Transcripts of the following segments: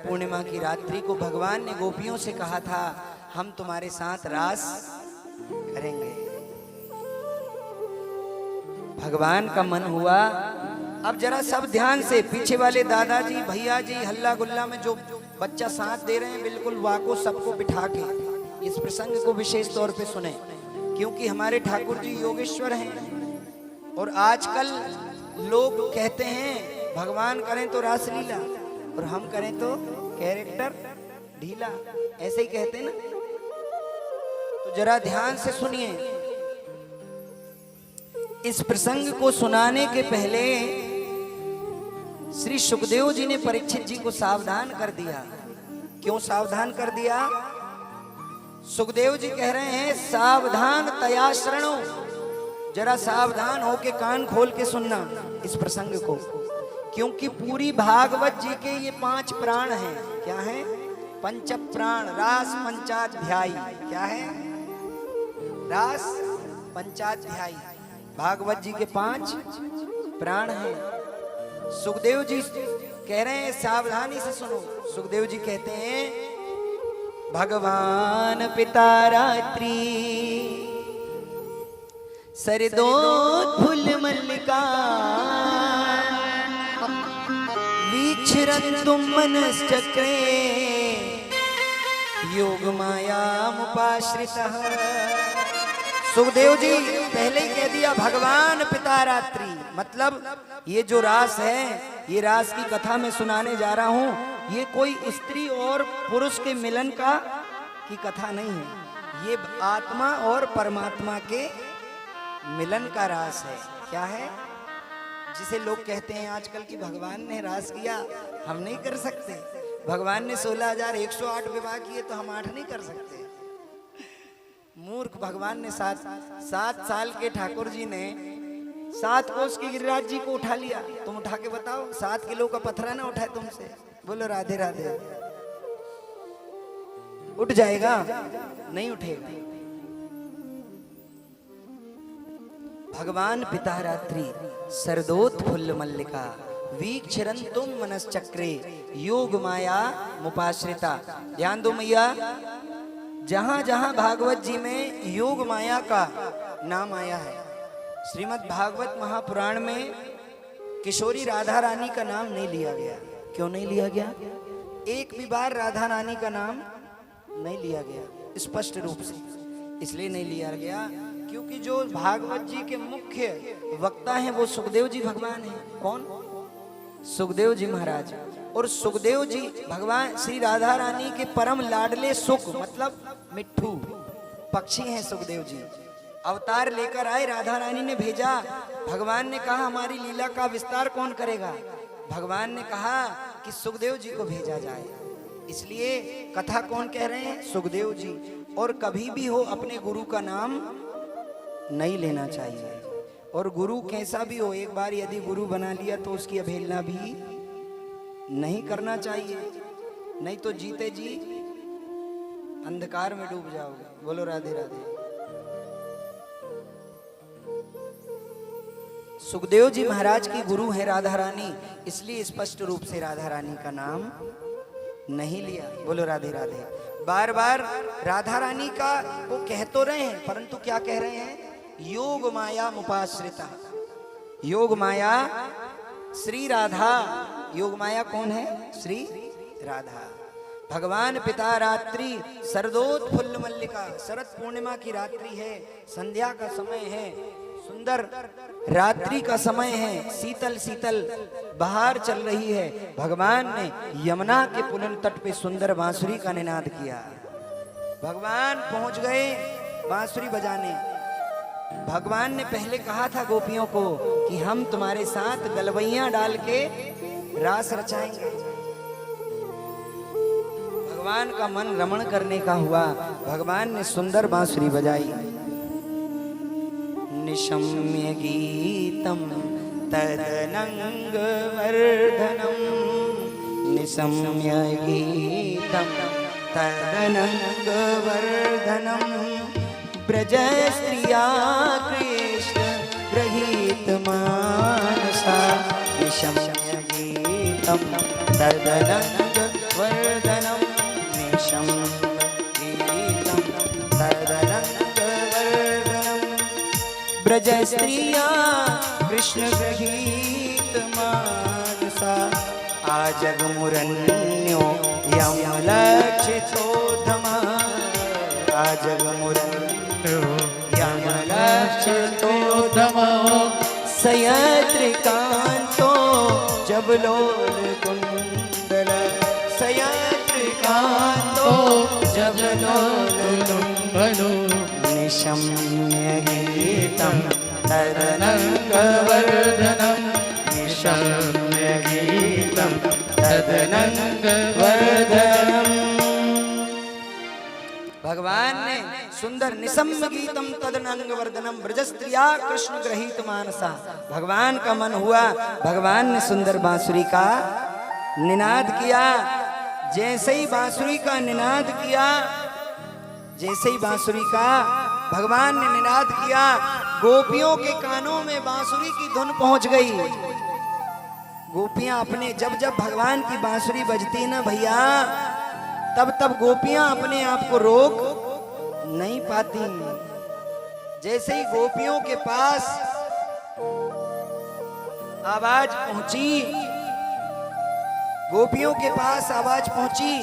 पूर्णिमा की रात्रि को भगवान ने गोपियों से कहा था हम तुम्हारे साथ रास करेंगे। भगवान का मन हुआ। अब जरा सब ध्यान से, पीछे वाले दादाजी भैया जी हल्ला गुल्ला में जो बच्चा साथ दे रहे हैं बिल्कुल वाको सबको बिठा के इस प्रसंग को विशेष तौर पे सुने, क्योंकि हमारे ठाकुर जी योगेश्वर हैं और आजकल लोग कहते हैं भगवान करें तो रासलीला और हम करें तो कैरेक्टर ढीला, ऐसे ही कहते हैं ना। तो जरा ध्यान से सुनिए। इस प्रसंग को सुनाने के पहले श्री सुखदेव जी ने परीक्षित जी को सावधान कर दिया। क्यों सावधान कर दिया? सुखदेव जी कह रहे हैं सावधान तया शरणो, जरा सावधान होके कान खोल के सुनना इस प्रसंग को, क्योंकि पूरी भागवत जी के ये 5 प्राण हैं। क्या है? पंच प्राण रास पंचाध्यायी। क्या है? रास पंचाध्यायी भागवत जी के 5 प्राण हैं। सुखदेव जी कह रहे हैं सावधानी से सुनो। सुखदेव जी कहते हैं भगवान पिता रात्रि सरदोत्फुल्ल मल्लिका वीक्षरन्तुं मनश्चक्रे योग मायामुपाश्रितः। सुखदेव जी पहले ही कह दिया भगवान पिता रात्रि, मतलब ये जो रास है, ये रास की कथा मैं सुनाने जा रहा हूँ, ये कोई स्त्री और पुरुष के मिलन की कथा नहीं है। ये आत्मा और परमात्मा के मिलन का रास है। क्या है? जिसे लोग कहते हैं आजकल की भगवान ने रास किया, हम नहीं कर सकते। भगवान ने 16,108 विवाह किए तो हम 8 नहीं कर सकते। मूर्ख। भगवान ने 7 साल के ठाकुर जी ने 7 कोस की गिरिराज जी को उठा लिया। तुम उठा के बताओ, 7 किलो का पत्थरा ना उठाए तुमसे? बोलो राधे राधे। उठ जाएगा? नहीं उठेगा। भगवान पिता रात्रि सरदोत्फुल्ल मल्लिका वीक्षरन्तुं मनश्चक्रे योग माया मुपाश्रिता। ध्यान दो मैया, जहां जहां भागवत जी में योग माया का नाम आया है, श्रीमद् भागवत महापुराण में किशोरी राधा रानी का नाम नहीं लिया गया। क्यों नहीं लिया गया? एक भी बार राधा रानी का नाम नहीं लिया गया स्पष्ट रूप से। इसलिए नहीं लिया गया क्योंकि जो भागवत जी के मुख्य वक्ता हैं वो सुखदेव जी भगवान हैं। कौन? सुखदेव जी महाराज। और सुखदेव जी भगवान श्री राधा रानी के परम लाडले, सुख मतलब मिट्ठू पक्षी हैं सुखदेव जी। अवतार लेकर आए, राधा रानी ने भेजा। भगवान ने कहा हमारी लीला का विस्तार कौन करेगा? भगवान ने कहा कि सुखदेव जी को भेजा जाए। इसलिए कथा कौन कह रहे हैं? सुखदेव जी। और कभी भी हो अपने गुरु का नाम नहीं लेना चाहिए। और गुरु कैसा भी हो, एक बार यदि गुरु बना लिया तो उसकी अवहेलना भी नहीं करना चाहिए, नहीं तो जीते जी अंधकार में डूब जाओगे। बोलो राधे राधे। सुखदेव जी महाराज की गुरु है राधा रानी, इसलिए स्पष्ट रूप से राधा रानी का नाम नहीं लिया। बोलो राधे राधे। बार बार राधा रानी का वो कह तो रहे हैं, परंतु क्या कह रहे हैं? योग माया मुपाश्रिता। योग माया श्री राधा। योग माया कौन है? श्री राधा। भगवान पिता रात्रि सरदोत्फुल्ल मल्लिका। शरद पूर्णिमा की रात्रि है, संध्या का समय है, सुंदर रात्रि का समय है, शीतल शीतल बहार चल रही है। भगवान ने यमुना के पुलन तट पे सुंदर बांसुरी का निनाद किया। भगवान पहुंच गए बांसुरी बजाने। भगवान ने पहले कहा था गोपियों को कि हम तुम्हारे साथ गलवैया डाल के रास रचाएंगे। भगवान का मन रमण करने का हुआ। भगवान ने सुंदर बांसुरी बजाई। निशम्य गीतम तदनंग वर्धनम, निशम्य गीतम तदनंग वर्धनम, ब्रज स्त्रिया कृष्ण गृहीत मानसा, निशम्य गीतम तदनंग वर्धनम। ब्रज स्त्रिया कृष्ण गृहीत मानसा आजग मुरन्यो यमलक्षितोधमा आजग मुरन्यो यमलक्षितोधमा सयत्रिकांतो जब लोल कुंडल सयत्रिकांतो जब लोल कुंडल निशम्य गीतं तदनंगवर्धनं निशम्य गीतं तदनंगवर्धनं। भगवान ने सुंदर निशम्य गीतम तदनंगवर्धनम ब्रजस्त्रिया कृष्ण ग्रहीत मानसा। भगवान का मन हुआ, भगवान ने सुंदर बांसुरी का निनाद किया। जैसे ही बांसुरी का निनाद किया, जैसे ही बांसुरी का भगवान ने निनाद किया, गोपियों के कानों में बांसुरी की धुन पहुंच गई। गोपियां अपने जब जब भगवान की बांसुरी बजती ना भैया, तब तब गोपियां अपने आप को रोक नहीं पाती। जैसे ही गोपियों के पास आवाज पहुंची, गोपियों के पास आवाज पहुंची,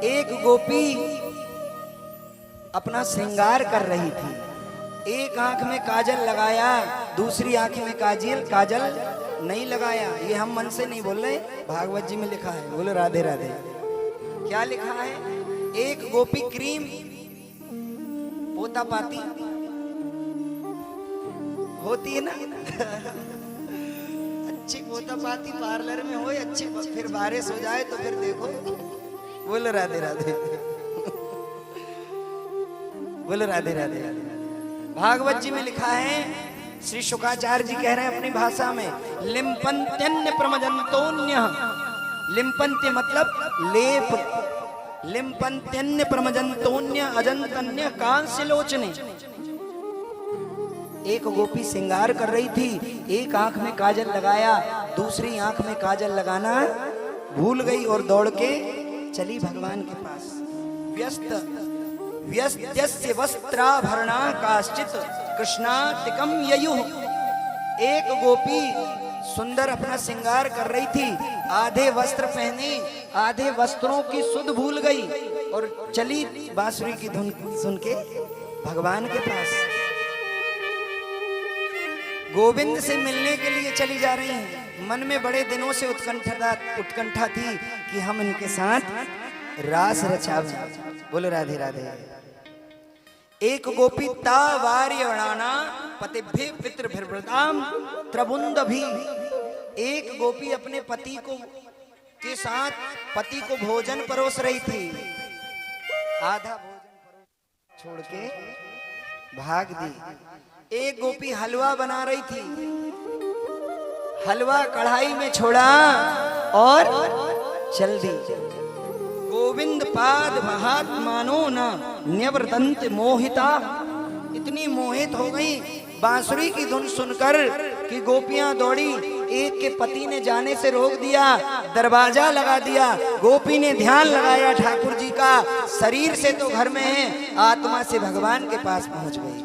एक गोपी अपना श्रृंगार कर रही थी। एक आंख में काजल लगाया, दूसरी आंख में काजल नहीं लगाया। ये हम मन से नहीं बोल रहे, भागवत जी में लिखा है। बोलो राधे राधे। क्या लिखा है? एक गोपी क्रीम पोता पाती होती है ना अच्छी पोता पाती पार्लर में हो अच्छी, फिर बारिश हो जाए तो फिर देखो। बोलो राधे राधे। बोलो राधे राधे। भागवत जी में लिखा है, श्री शुकाचार्य जी कह रहे हैं अपनी भाषा में, लिम्पन्त्यन्य प्रमजन्तोन्य। लिम्पन्त्य मतलब लेप, लिम्पन्त्यन्य प्रमजन्तोन्य अजंतन्य कांस्यलोचने। एक गोपी श्रृंगार कर रही थी, एक आंख में काजल लगाया, दूसरी आंख में काजल लगाना भूल गई और दौड़ के चली भगवान के पास। व्यस्तस्य वस्त्राभरणा काश्चित कृष्णातिकम ययुः। एक गोपी सुंदर अपना श्रृंगार कर रही थी, आधे वस्त्र पहने, आधे वस्त्रों की सुध भूल गई और चली बांसुरी की धुन सुन के भगवान के पास। गोविंद से मिलने के लिए चली जा रही हैं। मन में बड़े दिनों से उत्कंठा थी कि हम इनके साथ रास रचावें। बोलो राधे राधे। एक गोपी तावार्यणाना पतिभ्य पितृभृताम त्रबुंदभि। एक गोपी अपने पति को के साथ पति को भोजन परोस रही थी, आधा भोजन छोड़ के भाग दी। एक गोपी हलवा बना रही थी, हलवा कढ़ाई में छोड़ा और चल दी। गोविंद पाद महात्मानो न न्यवर्तन्त मोहिता। इतनी मोहित हो गई बांसुरी की धुन सुनकर कि गोपियां दौड़ी। एक के पति ने जाने से रोक दिया, दरवाजा लगा दिया। गोपी ने ध्यान लगाया ठाकुर जी का, शरीर से तो घर में है, आत्मा से भगवान के पास पहुंच गई।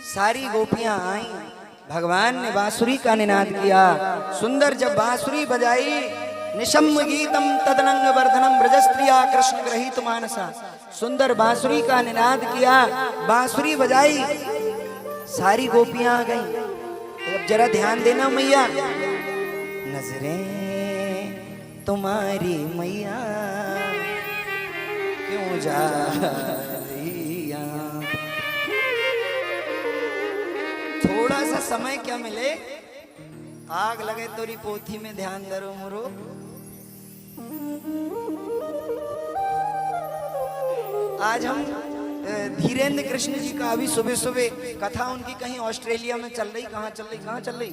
सारी गोपियां आई, भगवान ने बांसुरी का निनाद किया। सुंदर जब बांसुरी बजाई, निशम्य गीतम तदनंग वर्धनम ब्रजस्त्रिया कृष्ण ग्रहीत मानसा। सुंदर बांसुरी का निनाद किया, बांसुरी बजाई, सारी गोपियां आ गई। अब जरा ध्यान देना मैया, नजरें तुम्हारी मैया क्यों जा थोड़ा सा समय क्या मिले, आग लगे तोरी पोथी में ध्यान धरो मुरो। आज हम धीरेन्द्र कृष्ण जी का अभी सुबह सुबह कथा उनकी कहीं ऑस्ट्रेलिया में चल रही। कहाँ चल रही?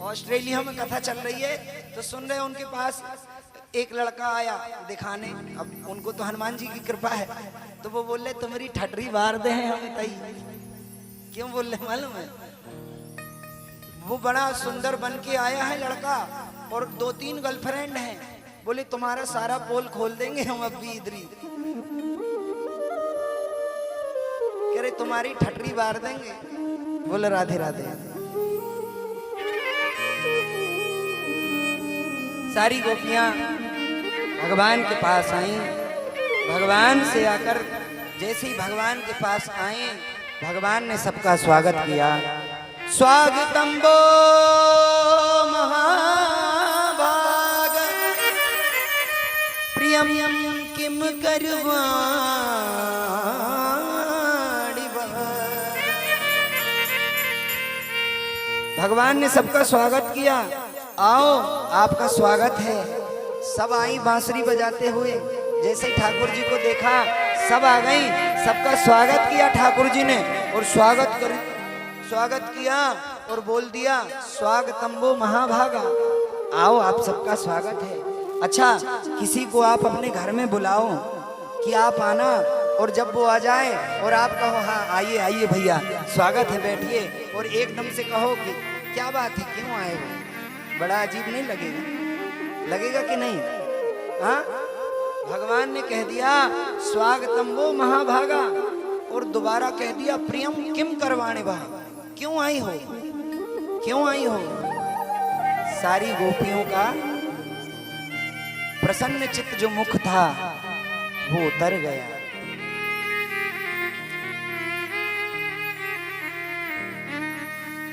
ऑस्ट्रेलिया में कथा चल रही है। तो सुन रहे उनके पास एक लड़का आया दिखाने। अब उनको तो हनुमान जी की कृपा है, तो वो बोल रहे तुम्हारी ठटरी बार दे हैं हमें तई। क्यों बोल रहे मालूम है? वो बड़ा सुंदर बन के आया है लड़का और 2-3 गर्लफ्रेंड हैं। बोले तुम्हारा सारा पोल खोल देंगे हम अब भी इधर ही। तुम्हारी ठटरी बार देंगे। बोलो राधे राधे। सारी गोपियां भगवान के पास आई। भगवान से आकर जैसे ही भगवान के पास आए, भगवान ने सबका स्वागत किया। स्वागतम वो महाभाग प्रियम किम करवाणि वह। भगवान ने सबका स्वागत किया। आओ, आपका स्वागत है। सब आई बांसुरी बजाते हुए। जैसे ही ठाकुर जी को देखा, सब आ गई। सबका स्वागत किया ठाकुर जी ने, और स्वागत किया और बोल दिया, स्वागतम वो महाभागा। आओ, आप सबका स्वागत है। अच्छा, किसी को आप अपने घर में बुलाओ कि आप आना, और जब वो आ जाए और आप कहो हाँ आइए आइए भैया, स्वागत है, बैठिए, और एकदम से कहो कि क्या बात है, क्यों आए हो, बड़ा अजीब नहीं लगेगा? लगेगा कि नहीं? हाँ, भगवान ने कह दिया स्वागतम वो महाभागा, और दोबारा कह दिया प्रियम किम करवाणे वह। क्यों आई हो, क्यों आई हो? सारी गोपियों का प्रसन्न चित्त जो मुख था वो उतर गया।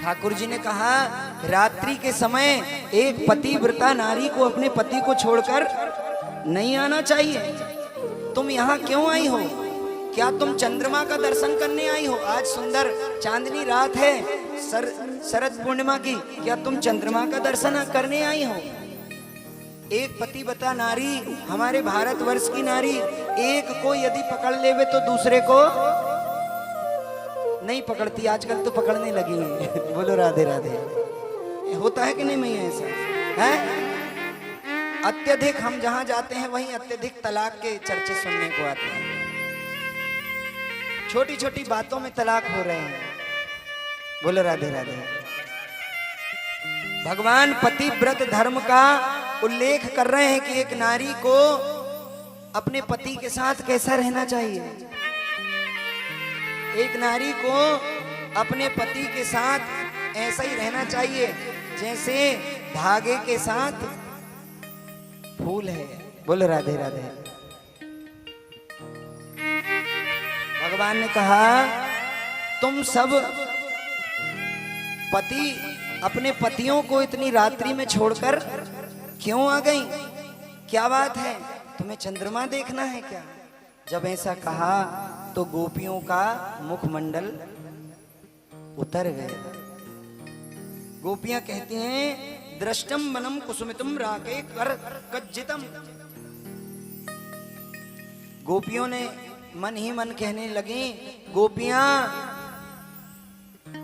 ठाकुर जी ने कहा, रात्रि के समय एक पतिव्रता नारी को अपने पति को छोड़कर नहीं आना चाहिए। तुम यहाँ क्यों आई हो? क्या तुम चंद्रमा का दर्शन करने आई हो? आज सुंदर चांदनी रात है, शरद पूर्णिमा की। क्या तुम चंद्रमा का दर्शन करने आई हो? एक पतिव्रता नारी, हमारे भारतवर्ष की नारी, एक को यदि पकड़ लेवे तो दूसरे को नहीं पकड़ती। आजकल तो पकड़ने लगी है। बोलो राधे राधे। होता है कि नहीं मैया ऐसा? है अत्यधिक, हम जहां जाते हैं वहीं अत्यधिक तलाक के चर्चे सुनने को आते हैं। छोटी छोटी बातों में तलाक हो रहे हैं। बोलो राधे राधे। भगवान पतिव्रत धर्म का उल्लेख कर रहे हैं कि एक नारी को अपने पति के साथ कैसा रहना चाहिए। एक नारी को अपने पति के साथ ऐसा ही रहना चाहिए जैसे धागे के साथ फूल है। बोलो राधे राधे। भगवान ने कहा, तुम सब पति अपने पतियों को इतनी रात्रि में छोड़कर क्यों आ गई? क्या बात है, तुम्हें चंद्रमा देखना है क्या? जब ऐसा कहा तो गोपियों का मुखमंडल उतर गया। गोपियां कहती हैं, दृष्टम वनम कुसुमितम राके कर कज्जितम। गोपियों ने मन ही मन कहने लगी, गोपियां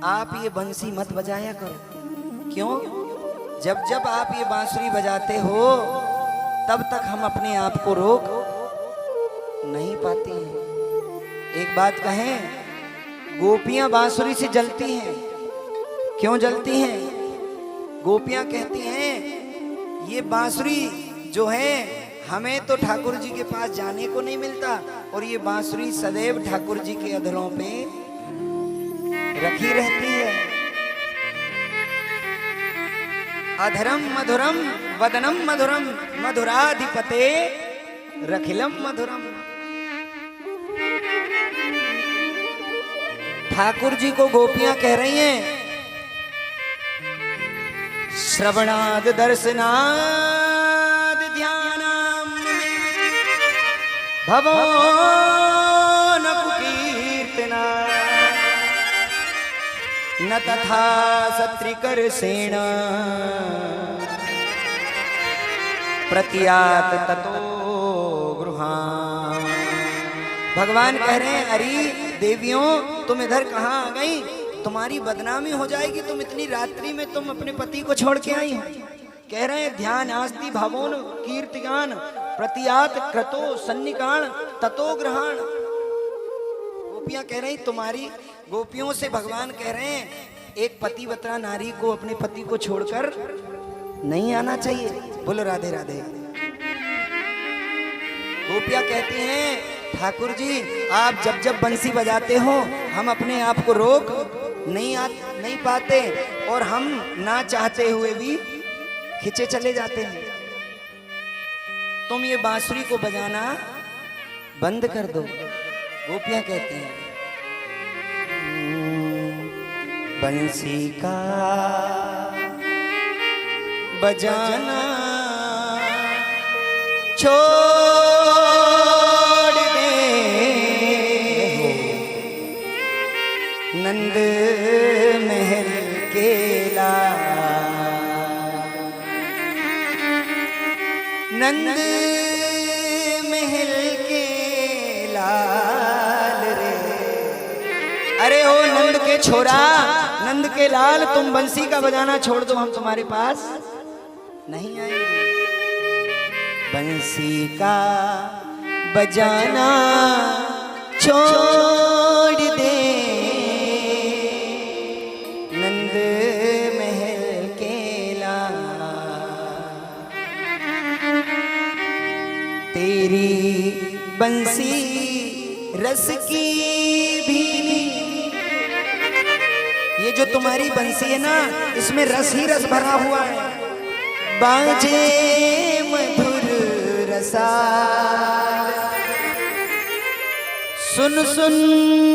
आप ये बंसी मत बजाया करो। क्यों? जब जब आप ये बांसुरी बजाते हो तब तक हम अपने आप को रोक नहीं पाते हैं। एक बात कहें, गोपियां बांसुरी से जलती हैं। क्यों जलती हैं? गोपियां कहती हैं, ये बांसुरी जो है हमें तो ठाकुर जी के पास जाने को नहीं मिलता, और ये बांसुरी सदैव ठाकुर जी के अधरों पे रखी रहती है। अधरम मधुरम वदनम मधुरम मधुराधिपते रखिलम मधुरम। ठाकुर जी को गोपियां कह रही हैं, श्रवणाद दर्शनाद ध्यानम भवो न कुकीर्तना न तथा सत्रिकर्षेण प्रत्यात ततो गृहाण। भगवान कह रहे हैं, अरे देवियों तुम इधर कहाँ आ गई? तुम्हारी बदनामी हो जाएगी। तुम इतनी रात्रि में तुम अपने पति को छोड़ के आई हो। कह रहे हैं, ध्यान आस्ति भावोन कीर्तिगान प्रतियात क्रतो सन्निकाण ततो ग्रहण। गोपियां कह रही, तुम्हारी गोपियों से भगवान कह रहे हैं, एक पतिव्रता नारी को अपने पति को छोड़कर नहीं आना चाहिए। बोलो राधे राधे। गोपियां कहती हैं, ठाकुर जी आप जब जब बंसी बजाते हो हम अपने आप को रोक नहीं पाते और हम ना चाहते हुए भी खिंचे चले जाते हैं। तुम ये बांसुरी को बजाना बंद कर दो। गोपियां कहती हैं बंसी का बजाना छोड़ दे, नंद महल के नंद महल के लाल रे। अरे ओ नंद के छोरा, नंद के लाल, तुम बंसी का बजाना छोड़ दो, हम तुम्हारे पास नहीं आएंगे। बंसी का बजाना छोड़ दे, नंद महल के तेरी बंसी रस की भी, ये जो तुम्हारी बंसी है ना, इसमें रस ही रस भरा हुआ है। बाजे मधुर रसा, सुन सुन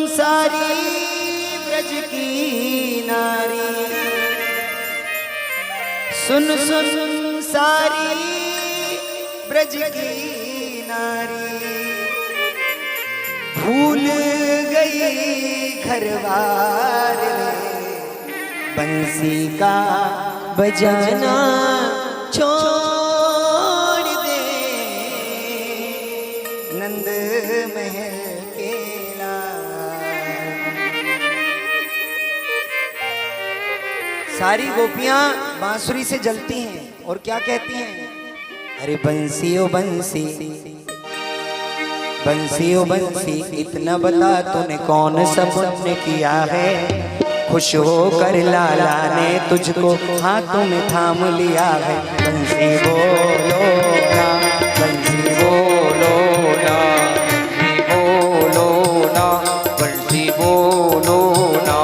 सारी ब्रज की नारी, सुन सुन सारी ब्रज की नारी, भूल गई घरवार रे। बंसी का बजाना छोड़ दे, नंद महल के सारी गोपियां बांसुरी से जलती हैं और क्या कहती हैं? अरे बंसी ओ बंसी, बंसी ओ बंसी, इतना बता तूने कौन सा पुण्य किया है, खुश होकर लाला ने तुझको हाथों में थाम लिया है। बंसी बोलो ना, बंसी बोलो ना, बोलो ना, बंसी बोलो ना।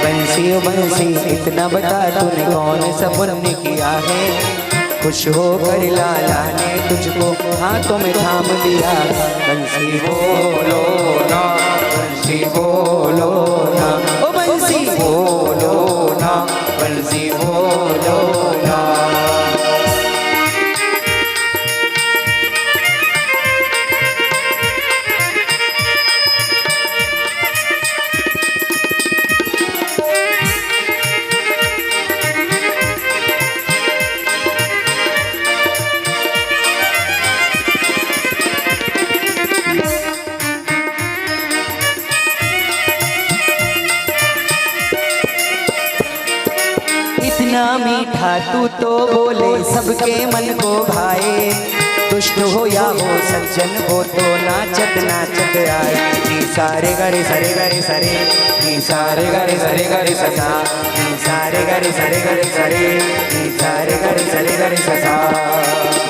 बंसी ओ बंसी, इतना बता तूने कौन सा पुण्य किया है, खुश होकर लाला ने तुझको हाथों में थाम लिया। बंसी बोलो ना, बंसी बोलो ना, ओ बंसी बोलो ना, बंसी बोलो ना। इतना मीठा तू तो बोले सबके मन को भाए, दुष्ट हो या हो सज्जन हो तो नाचत नाचत आए। नी सारे गरे सरे गरे सरे, नी सारे गरे सरे गरे ससा, नी सारे गरे सरे गरे सरे, नी सारे गरे सरे गरे ससा।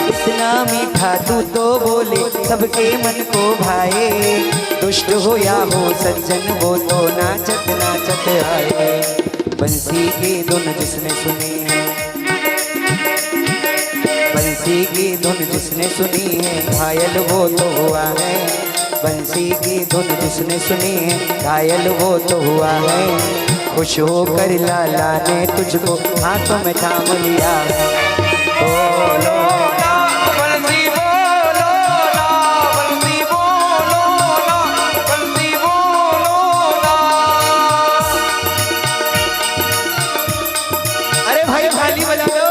इतना मीठा तू तो बोले सबके मन को भाए, दुष्ट हो या हो सज्जन हो तो नाचत नाचत आए। बंसी की धुन जिसने सुनी है, बंसी की धुन जिसने सुनी है, घायल वो तो हुआ है। बंसी की धुन जिसने सुनी है, घायल वो तो हुआ है। खुश होकर लाला ने तुझको हाथों में थाम लिया। बोलो ना बंसी बोलो ना, बंसी बोलो ना, बंसी बोलो ना। अरे भाई थाली बजा दो।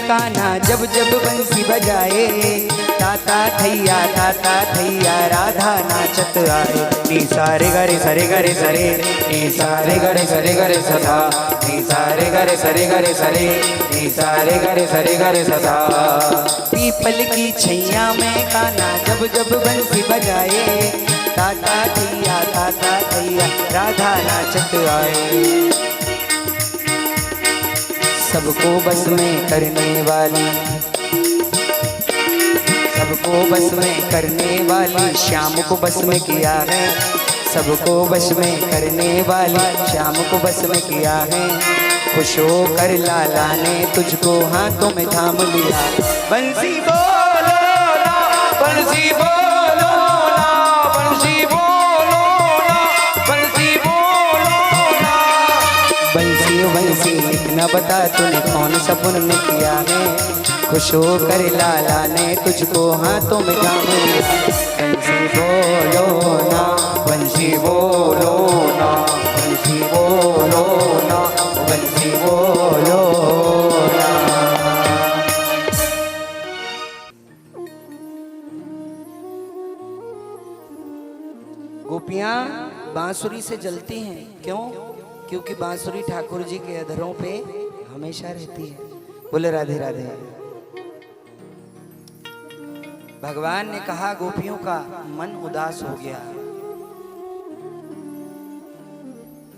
कान्हा जब जब बंसी बजाए, ताता थैया राधा नाचत आए। नी सारे गरे सरे गरे सरे, नी सारे गरे सरे गरे सदा, नी सारे गरे सरे गरे सरे, नी सारे गरे सरे गरे सदा। पीपल की छैया में कान्हा जब जब बंसी बजाए, ताता थैया राधा नाचत आए। सबको बस में करने वाली, सबको बस में करने वाली श्याम को बस में किया है। सबको बस में करने वाली श्याम को बस में किया है। खुश होकर लाला ने तुझको हाथों में थाम लिया। बंसी बोलो ना, बंसी बोलो ना, बंसी बोलो ना, बंसी बोलो ना। बंसी बंसी इतना बता तूने कौन सा पुण्य किया है। खुश होकर लाला ने तुझको हाथों में थाम लिया। बंसी बोलो ना, बंसी बोलो ना, बंसी बोलो ना, बंसी बोलो ना। गोपियां बांसुरी से जलती हैं, क्यों? क्योंकि बांसुरी ठाकुर जी के अधरों पे हमेशा रहती है। बोले राधे राधे। भगवान ने कहा गोपियों का मन उदास हो गया।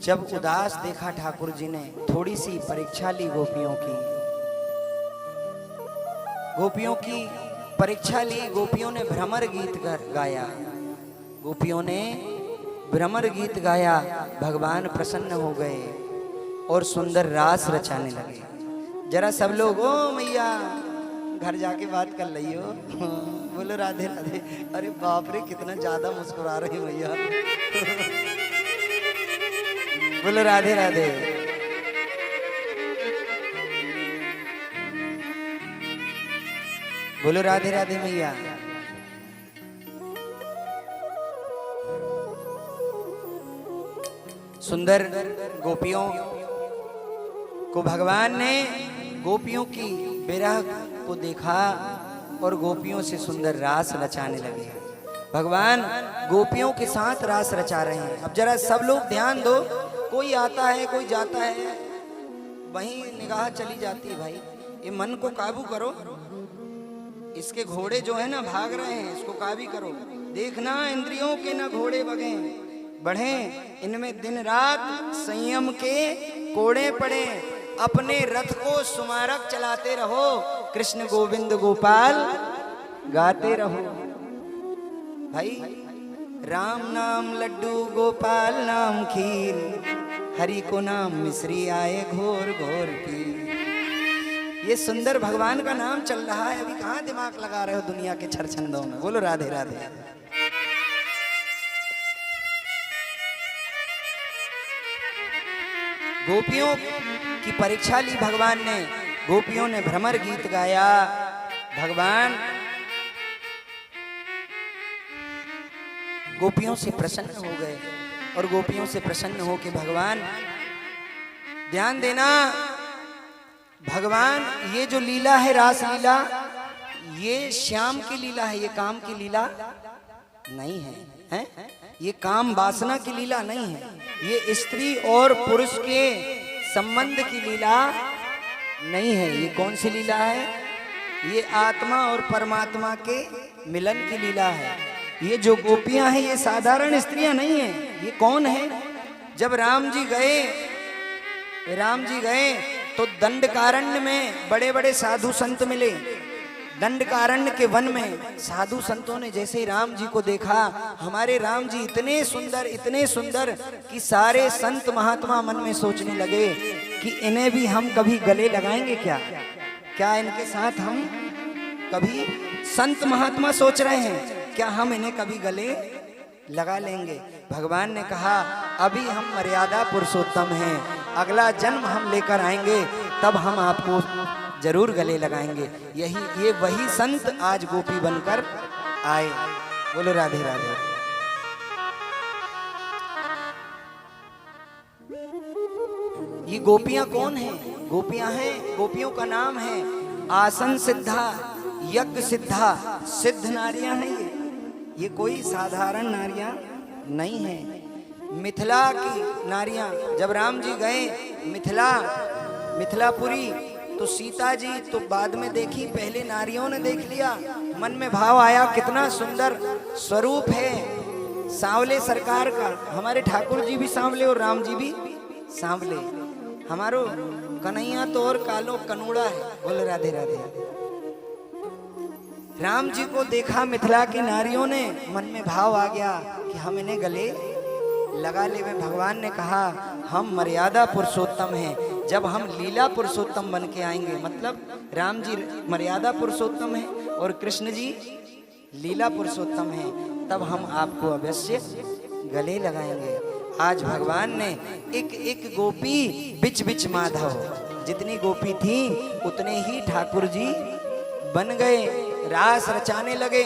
जब उदास देखा ठाकुर जी ने, थोड़ी सी परीक्षा ली गोपियों की। गोपियों की परीक्षा ली। गोपियों ने भ्रमर गीत गाया, गोपियों ने भ्रमर गीत गाया। भगवान प्रसन्न हो गए और सुंदर रास रचाने लगे। जरा सब लोग ओ मैया घर जाके बात कर लियो। बोलो राधे राधे। अरे बाप रे कितना ज्यादा मुस्कुरा रही मैया। बोलो राधे राधे। बोलो राधे राधे मैया। सुंदर गोपियों को भगवान ने गोपियों की विरह को देखा और गोपियों से सुंदर रास रचाने लगे। भगवान गोपियों के साथ रास रचा रहे हैं। अब जरा सब लोग ध्यान दो। कोई आता है कोई जाता है, वहीं निगाह चली जाती है। भाई ये मन को काबू करो। इसके घोड़े जो है ना भाग रहे हैं, इसको काबू करो। देखना इंद्रियों के ना घोड़े बगे बढ़े, इनमें दिन रात संयम के कोड़े पड़े। अपने रथ को सुमारक चलाते रहो, कृष्ण गोविंद गोपाल गाते रहो। भाई राम नाम लड्डू गोपाल नाम खीर, हरि को नाम मिश्री आए घोर घोर की। ये सुंदर भगवान का नाम चल रहा है, अभी कहाँ दिमाग लगा रहे हो दुनिया के छरछंदों में। बोलो राधे राधे। गोपियों की परीक्षा ली भगवान ने। गोपियों ने भ्रमर गीत गाया। भगवान गोपियों से प्रसन्न हो गए और गोपियों से प्रसन्न हो के भगवान, ध्यान देना, भगवान ये जो लीला है रास लीला, ये श्याम की लीला है, ये काम की लीला नहीं है, हैं? ये काम वासना की लीला नहीं है। ये स्त्री और पुरुष के संबंध की लीला नहीं है। ये कौन सी लीला है? ये आत्मा और परमात्मा के मिलन की लीला है। ये जो गोपियां हैं ये साधारण स्त्रियां नहीं हैं। ये कौन है? जब राम जी गए तो दंडकारण्य में बड़े बड़े साधु संत मिले। दंडकारण्य के वन में साधु संतों ने जैसे ही राम जी को देखा, हमारे राम जी इतने सुंदर कि सारे संत महात्मा मन में सोचने लगे कि इन्हें भी हम कभी गले लगाएंगे क्या? क्या इनके साथ हम कभी, संत महात्मा सोच रहे हैं, क्या हम इन्हें कभी गले लगा लेंगे? भगवान ने कहा अभी हम मर्यादा पुरुषोत्तम हैं, अगला जन्म हम लेकर आएंगे, तब हम आपको जरूर गले लगाएंगे। ये वही संत आज गोपी बनकर आए। बोलो राधे राधे। ये गोपियां कौन हैं? गोपियां हैं, गोपियों का नाम है आसन सिद्धा, यज्ञ सिद्धा, सिद्ध नारियां हैं ये कोई साधारण नारियां नहीं है। मिथिला की नारियां, जब राम जी गए मिथिलापुरी, तो सीता जी तो बाद में देखी, पहले नारियों ने देख लिया, मन में भाव आया कितना सुंदर स्वरूप है सांवले सरकार का। हमारे ठाकुर जी भी सांवले और राम जी भी सांवले, हमारो कन्हैया तो और कालो कनूड़ा है। बोले राधे राधे। राम जी को देखा मिथिला की नारियों ने, मन में भाव आ गया कि हम इन्हें गले लगा ले। भगवान ने कहा हम मर्यादा पुरुषोत्तम हैं, जब हम लीला पुरुषोत्तम बन के आएंगे, मतलब राम जी मर्यादा पुरुषोत्तम है और कृष्ण जी लीला पुरुषोत्तम है, तब हम आपको अवश्य गले लगाएंगे। आज भगवान ने एक एक गोपी बिच बिच माधव, जितनी गोपी थी उतने ही ठाकुर जी बन गए, रास रचाने लगे।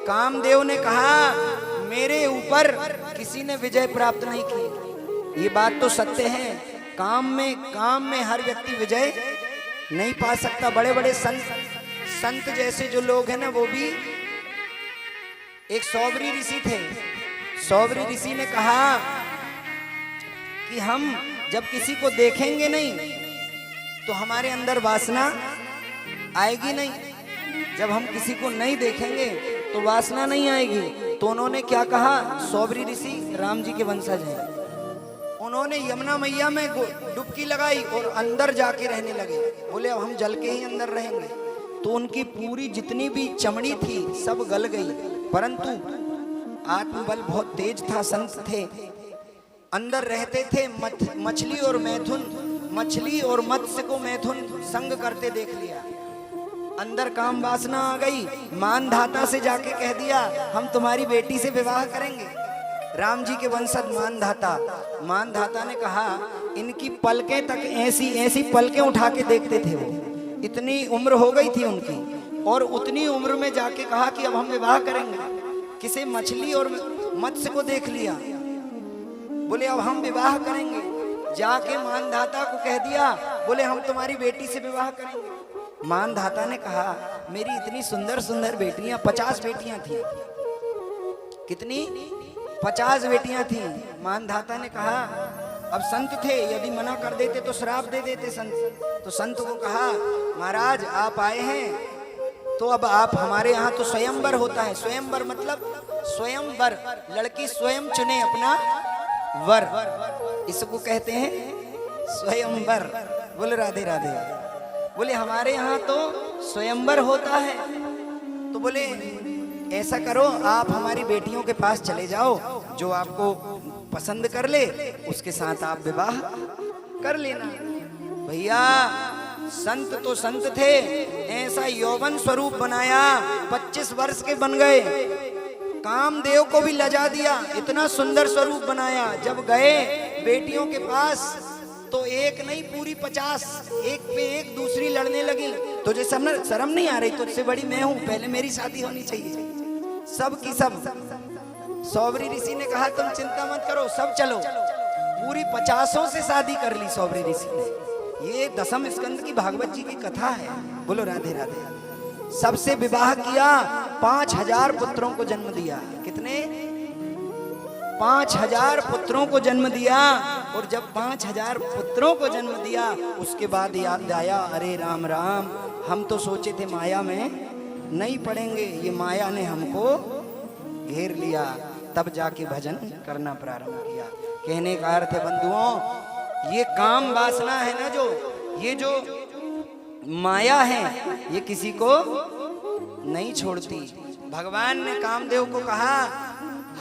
कामदेव ने कहा मेरे ऊपर किसी ने विजय प्राप्त नहीं की। ये बात तो सत्य है, काम में हर व्यक्ति विजय नहीं पा सकता। बड़े बड़े संत जैसे जो लोग हैं ना, वो भी, एक सौबरी ऋषि थे। सौबरी ऋषि ने कहा कि हम जब किसी को देखेंगे नहीं तो हमारे अंदर वासना आएगी नहीं, जब हम किसी को नहीं देखेंगे तो वासना नहीं आएगी। तो उन्होंने क्या कहा, सौबरी ऋषि राम जी के वंशज हैं, उन्होंने यमुना मैया में डुबकी लगाई और अंदर जाके रहने लगे। बोले अब हम जल के ही अंदर रहेंगे। तो उनकी पूरी जितनी भी चमड़ी थी सब गल गई, परंतु आत्मबल बहुत तेज था, संत थे, अंदर रहते थे। मछली और मत्स्य को मैथुन संग करते देख लिया, अंदर काम वासना आ गई। मानधाता से जाके कह दिया हम तुम्हारी बेटी से विवाह करेंगे। राम जी के वंशज मानधाता ने कहा इनकी पलकें तक ऐसी पलकें उठा के देखते थे वो, इतनी उम्र हो गई थी उनकी, और उतनी उम्र में जाके कहा कि अब हम विवाह करेंगे। किसे मछली और मत्स्य को देख लिया, बोले अब हम विवाह करेंगे। जाके मानधाता को कह दिया, बोले हम तुम्हारी बेटी से विवाह करेंगे। मानधाता ने कहा मेरी इतनी सुंदर सुंदर बेटियां, 50 बेटियां थी। कितनी? 50 बेटियां थी। मानधाता ने कहा, अब संत थे, यदि मना कर देते तो श्राप दे देते संत। तो संत को कहा महाराज आप आए हैं तो अब आप हमारे यहाँ तो स्वयंवर होता है। स्वयंवर मतलब स्वयंवर, लड़की स्वयं चुने अपना वर, इसको कहते हैं स्वयंवर। बोले राधे राधे। बोले हमारे यहाँ तो स्वयंवर होता है। तो बोले ऐसा करो आप हमारी बेटियों के पास चले जाओ, जो आपको पसंद कर ले उसके साथ आप विवाह कर लेना। भैया संत तो संत थे, ऐसा यौवन स्वरूप बनाया, 25 वर्ष के बन गए। कामदेव को भी लजा दिया, इतना सुंदर स्वरूप बनाया। जब गए बेटियों के पास तो एक नहीं पूरी 50, एक पे एक दूसरी लड़ने लगी। तुझे शर्म नहीं आ रही? तुझसे बड़ी मैं हूं, पहले मेरी शादी होनी चाहिए। सब की सब। सौबरी ऋषि ने कहा तुम चिंता मत करो, सब चलो। पूरी 50 से शादी कर ली सौबरी ऋषि ने। ये दशम स्कंद की भागवत जी की कथा है। बोलो राधे राधे। सबसे विवाह किया, 5000 पुत्रों को जन्म दिया। कितने? 5000 पुत्रों को जन्म दिया। और जब 5000 पुत्रों को जन्म दिया उसके बाद याद आया, अरे राम राम, हम तो सोचे थे माया में नहीं पड़ेंगे, ये माया ने हमको घेर लिया। तब जाके भजन करना प्रारंभ किया। कहने का अर्थ है बंधुओं, ये काम वासना है ना, ये जो माया है, ये किसी को नहीं छोड़ती। भगवान ने कामदेव को कहा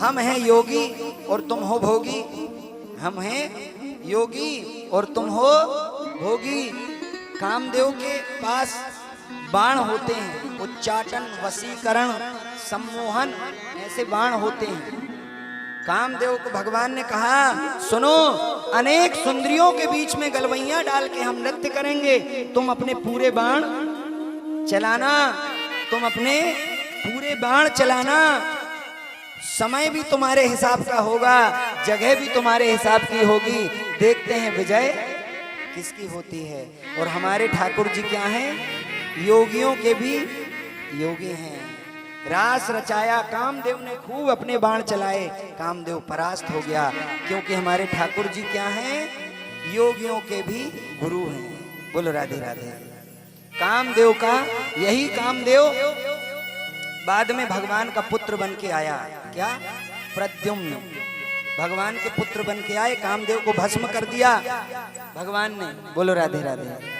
हम हैं योगी और तुम हो भोगी, हम हैं योगी और तुम हो भोगी। कामदेव के पास बाण होते हैं, उच्चाटन, वशीकरण, सम्मोहन, ऐसे बाण होते हैं। कामदेव को भगवान ने कहा सुनो, अनेक सुंदरियों के बीच में गलवैया डाल के हम नृत्य करेंगे, तुम अपने पूरे बाण चलाना, तुम अपने पूरे बाण चलाना। समय भी तुम्हारे हिसाब का होगा, जगह भी तुम्हारे हिसाब की होगी। देखते हैं विजय किसकी होती है। और हमारे ठाकुर जी क्या हैं? योगियों के भी योगी हैं। रास रचाया कामदेव ने खूब अपने बाण चलाए, कामदेव परास्त हो गया, क्योंकि हमारे ठाकुर जी क्या हैं? योगियों के भी गुरु हैं। बोलो राधे राधे। कामदेव का यही कामदेव बाद में भगवान का पुत्र बन के आया। क्या? प्रद्युम्न भगवान के पुत्र बन के आए, कामदेव को भस्म कर दिया भगवान ने। बोलो राधे राधे।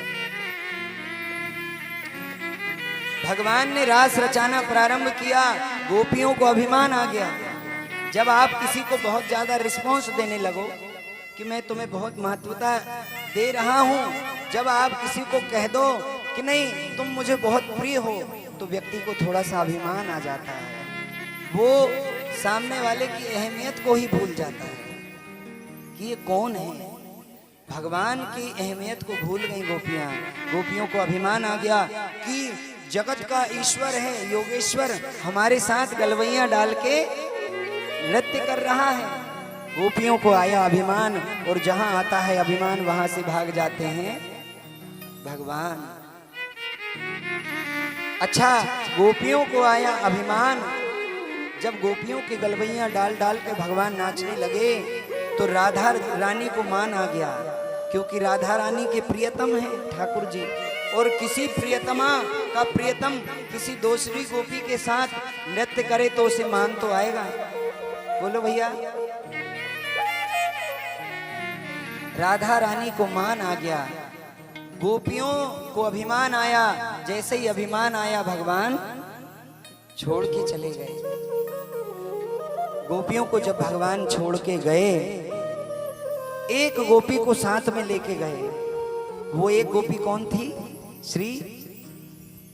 भगवान ने रास रचाना प्रारंभ किया, गोपियों को अभिमान आ गया। जब आप किसी को बहुत ज्यादा रिस्पॉन्स देने लगो कि मैं तुम्हें बहुत महत्वता दे रहा हूं, जब आप किसी को कह दो कि नहीं तुम मुझे बहुत प्रिय हो, तो व्यक्ति को थोड़ा सा अभिमान आ जाता है। वो सामने वाले की अहमियत को ही भूल जाता है कि ये कौन है। भगवान की अहमियत को भूल गई गोपियां। गोपियों को अभिमान आ गया कि जगत का ईश्वर है योगेश्वर हमारे साथ गलवैया डाल के नृत्य कर रहा है। गोपियों को आया अभिमान, और जहां आता है अभिमान वहां से भाग जाते हैं भगवान। अच्छा, गोपियों को आया अभिमान, जब गोपियों के गलवैया डाल डाल के भगवान नाचने लगे तो राधा रानी को मान आ गया, क्योंकि राधा रानी के प्रियतम हैं ठाकुर जी। और किसी प्रियतमा का प्रियतम किसी दूसरी गोपी के साथ नृत्य करे तो उसे मान तो आएगा। बोलो भैया। राधा रानी को मान आ गया, गोपियों को अभिमान आया। जैसे ही अभिमान आया भगवान छोड़ के चले गए। गोपियों को जब भगवान छोड़ के गए, एक गोपी को साथ में लेके गए। वो एक गोपी कौन थी? श्री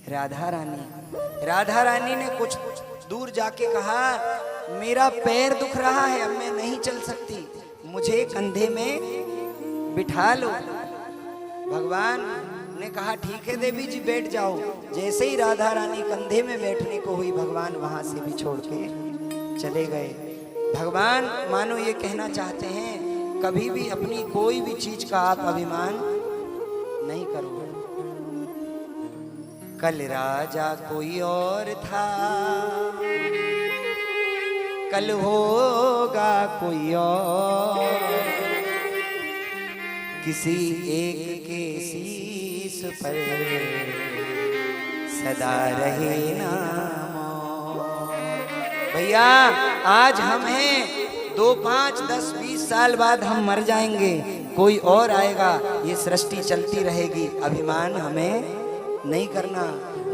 राधा रानी। राधा रानी ने कुछ दूर जाके कहा, मेरा पैर दुख रहा है, अब मैं नहीं चल सकती, मुझे कंधे में बिठा लो। भगवान ने कहा ठीक है देवी जी बैठ जाओ। जैसे ही राधा रानी कंधे में बैठने को हुई, भगवान वहां से भी छोड़ के चले गए। भगवान मानो ये कहना चाहते हैं, कभी भी अपनी कोई भी चीज का आप अभिमान नहीं करो। कल राजा कोई और था, कल होगा कोई और, किसी एक के शीश पर सदा रहे नाम। भैया आज हम हैं, 2, 5, 10, 20 साल बाद हम मर जाएंगे, कोई और आएगा, ये सृष्टि चलती रहेगी। अभिमान हमें नहीं करना,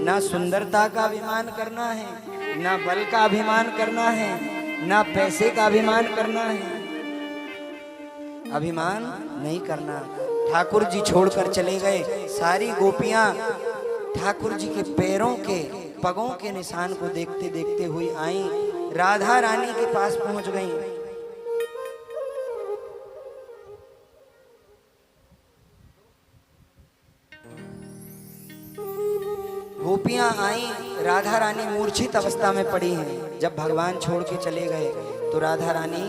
ना सुंदरता का अभिमान करना है, ना बल का अभिमान करना है, ना पैसे का अभिमान करना है। अभिमान नहीं करना। ठाकुर जी छोड़कर चले गए। सारी गोपियां ठाकुर जी के पैरों के पगों के निशान को देखते देखते हुई आई, राधा रानी के पास पहुंच गईं। गोपियां आई, राधा रानी मूर्छित अवस्था में पड़ी हैं। जब भगवान छोड़ के चले गए तो राधा रानी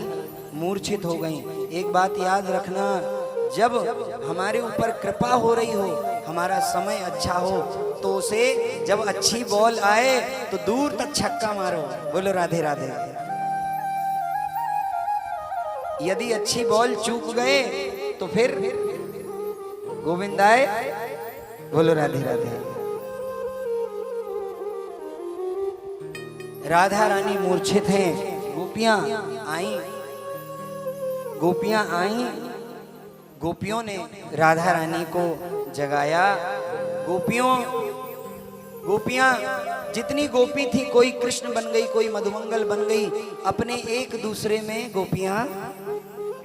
मूर्छित हो गईं। एक बात याद रखना, जब हमारे ऊपर कृपा हो रही हो, हमारा समय अच्छा हो, तो उसे जब अच्छी बॉल आए तो दूर तक छक्का मारो। बोलो राधे राधे। यदि अच्छी बॉल चूक गए तो फिर गोविंदाय। बोलो राधे राधे। राधा रानी मूर्छित हैं। गोपियां आई, गोपियां आई, गोपियों ने राधा रानी को जगाया। गोपियां जितनी गोपी थी, कोई कृष्ण बन गई, कोई मधुमंगल बन गई। अपने एक दूसरे में गोपियां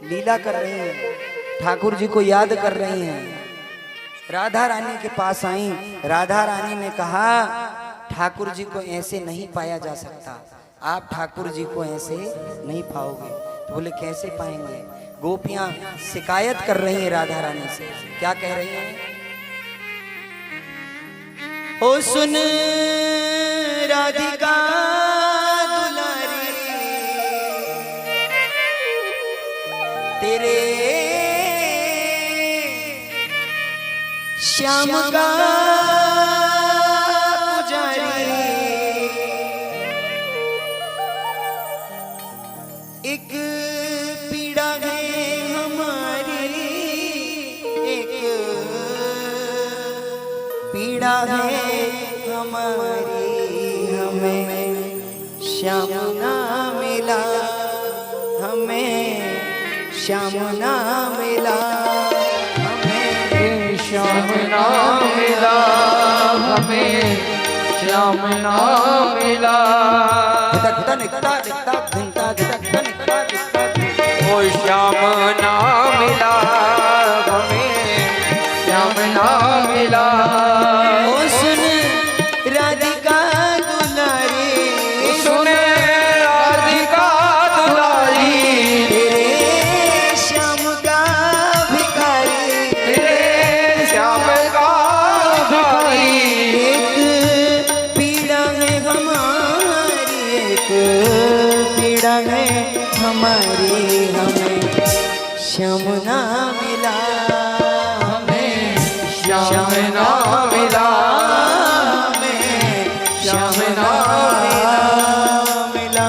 लीला कर रही हैं, ठाकुर जी को याद कर रही हैं। राधा रानी के पास आई। राधा रानी ने कहा, ठाकुर जी को ऐसे नहीं पाया जा सकता, आप ठाकुर जी को ऐसे नहीं पाओगे। तो बोले कैसे पाएंगे? गोपियां शिकायत कर रही हैं राधा रानी से। क्या कह रही हैं? ओ सुन राधिका दुलारी, तेरे श्याम का एक पीड़ा है हमारी, एक पीड़ा है हमारी, हमें श्याम ना मिला, हमें श्याम ना मिला, हमें श्याम ना मिला, हमें श्याम ना मिला। ओ श्याम ना मिला, हमें श्याम ना मिला। ओ सुन राधिका दुलारी, सुन राधिका दुलारी, तेरे श्याम का भिखारी, तेरे श्याम का भिखारी। एक पीड़ा है हमारी, एक पीड़ा है हमारी, हमें श्याम ना मिला, हमें श्याम ना मिला, हमें श्याम ना मिला।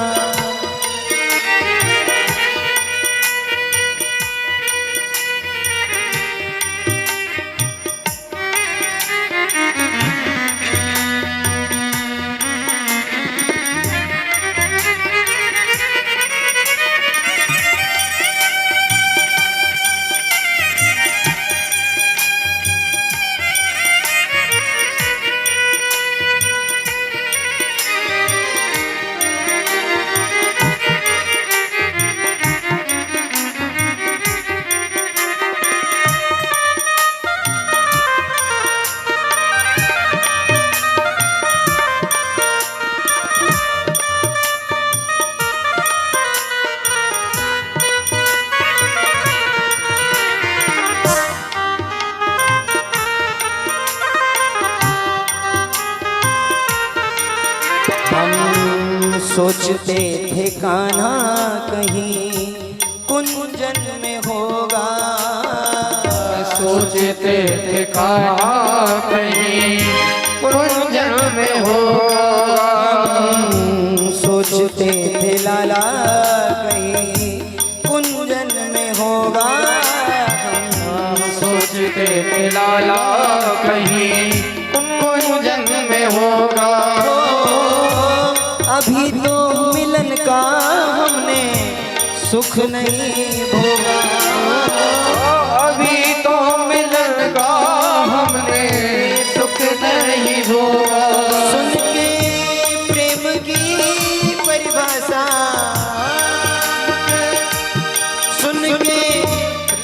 हम सोचते थे कान्हा कहीं कुंजन में होगा, सोचते थे कहाँ कहीं कुंजन में होगा। हम सोचते थे लाला कहीं कुंजन में होगा, हम सोचते थे लाला कहीं कुंजन में होगा। अभी तो मिलन का हमने सुख नहीं भोगा, अभी तो मिलन का हमने सुख नहीं भोगा। सुन के प्रेम की परिभाषा, सुन के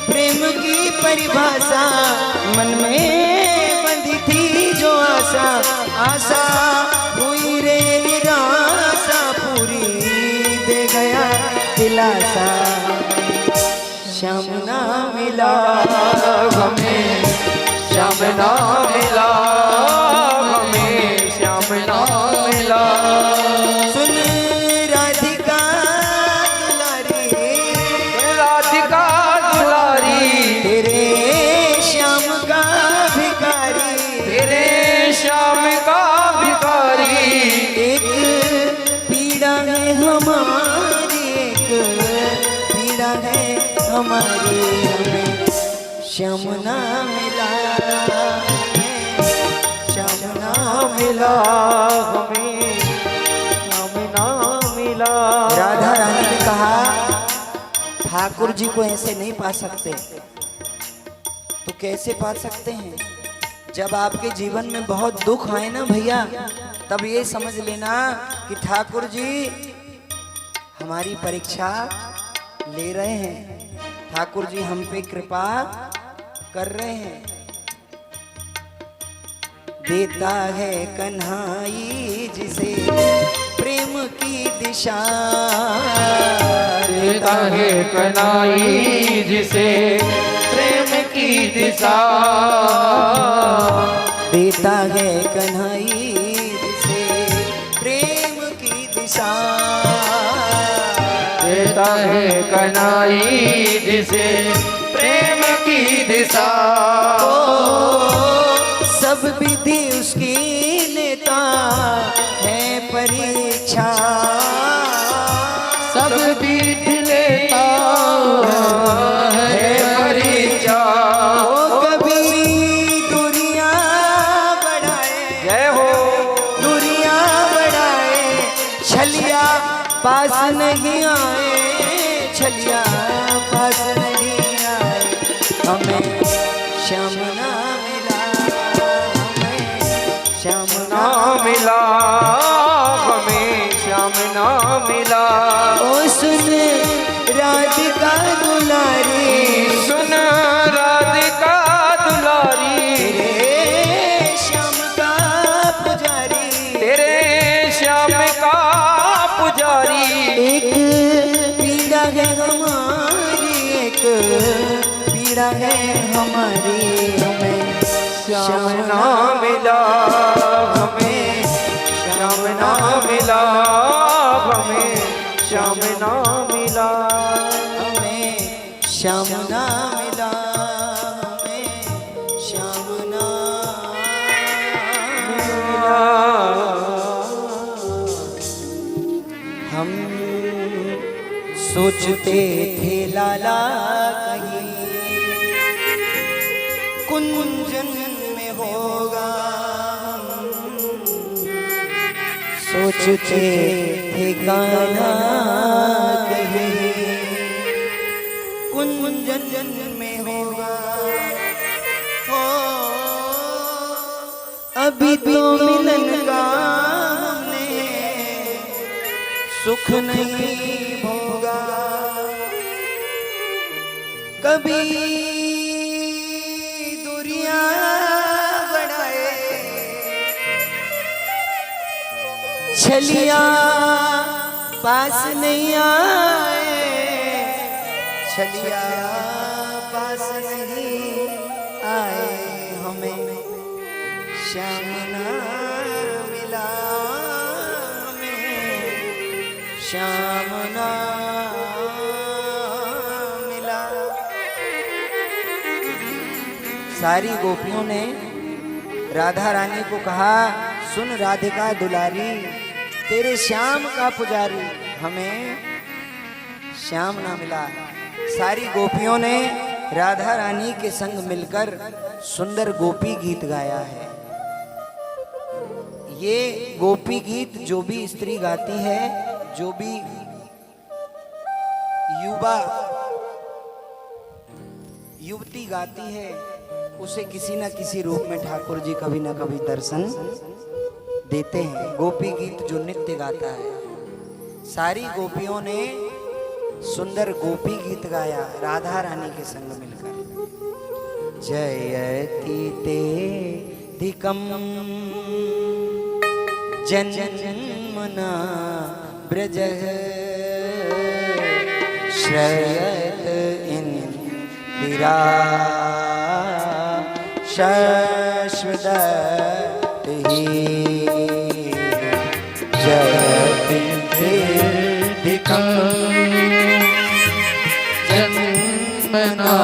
प्रेम की परिभाषा, मन में बंधी थी जो आशा, आशा हुई रे निराशा, पूरी दे गया दिलासा, श्याम ना मिला, हमें श्याम ना मिला, हमें श्याम ना मिला। सुन राधिका दुलारी, राधिका दुलारी, तेरे श्याम का भिखारी, तेरे श्याम का भिखारी। एक पीड़ा है हमारी, एक पीड़ा है हमारी, हमें श्याम ना मिला, हमें श्याम ना मिला, हमें श्याम ना मिला। राधा रानी ने कहा ठाकुर जी को ऐसे नहीं पा सकते, तो कैसे पा सकते हैं? जब आपके जीवन में बहुत दुख आए ना भैया, तब ये समझ लेना कि ठाकुर जी हमारी परीक्षा ले रहे हैं, ठाकुर जी हम पे कृपा कर रहे हैं। देता है कन्हाई जिसे प्रेम की दिशा, देता है कन्हाई जिसे प्रेम की दिशा, देता है कन्हाई जिसे प्रेम की दिशा, देता है कन्हाई जिसे प्रेम की दिशा। सब विधि उसकी लेता है परीक्षा, सब विधि छलिया पास नहीं आए, छलिया पास नहीं आए, हमें श्याम ना मिला, हमें श्याम ना मिला, हमें श्याम ना मिला। ओ सुन राधिका दुलारी, सुन राधिका दुलारी, तेरे श्याम का पुजारी, तेरे श्याम का पुजारी। एक पीड़ा है हमारी, एक पीड़ा है हमारी, हमें श्याम ना मिला, हमें श्याम ना मिला, हमें श्याम ना मिला, हमें श्याम ना मिला, हमें श्याम ना मिला। हम सोचते थे लाला कहीं कुंजन में होगा, सोचते थे गाना कहीं कुंजन में होगा, हो अभी तो मिलन का हमने सुख नहीं भोगा, कभी दूरियां बढ़ाए, छलिया पास नहीं आए, छलिया पास नहीं आए, हमें श्याम ना मिला, हमें श्याम ना मिला। सारी गोपियों ने राधा रानी को कहा, सुन राधिका दुलारी, तेरे श्याम का पुजारी, हमें श्याम ना मिला। सारी गोपियों ने राधा रानी के संग मिलकर सुंदर गोपी गीत गाया है। ये गोपी गीत जो भी स्त्री गाती है, जो भी युवती गाती है, उसे किसी न किसी रूप में ठाकुर जी कभी न कभी दर्शन देते हैं। गोपी गीत जो नित्य गाता है, सारी गोपियों ने सुंदर गोपी गीत गाया राधा रानी के संग मिलकर। जयति ते धिकम जन्मना ब्रज श्रयत इंदिरा शाश्वत ही जयति ते धिकम जन्मना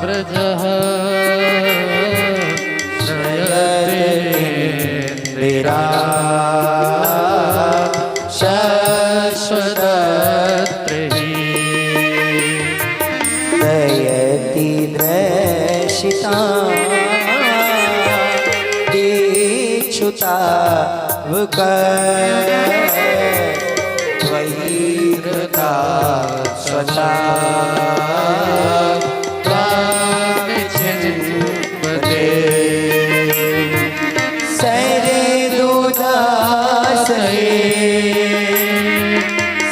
ब्रजः श्रयतेन्द्रिरा शाश्वतत्रिः दयति दृशिता दीक्षुता त्वयि कृता स्वता चिन्वते सरे दुदासये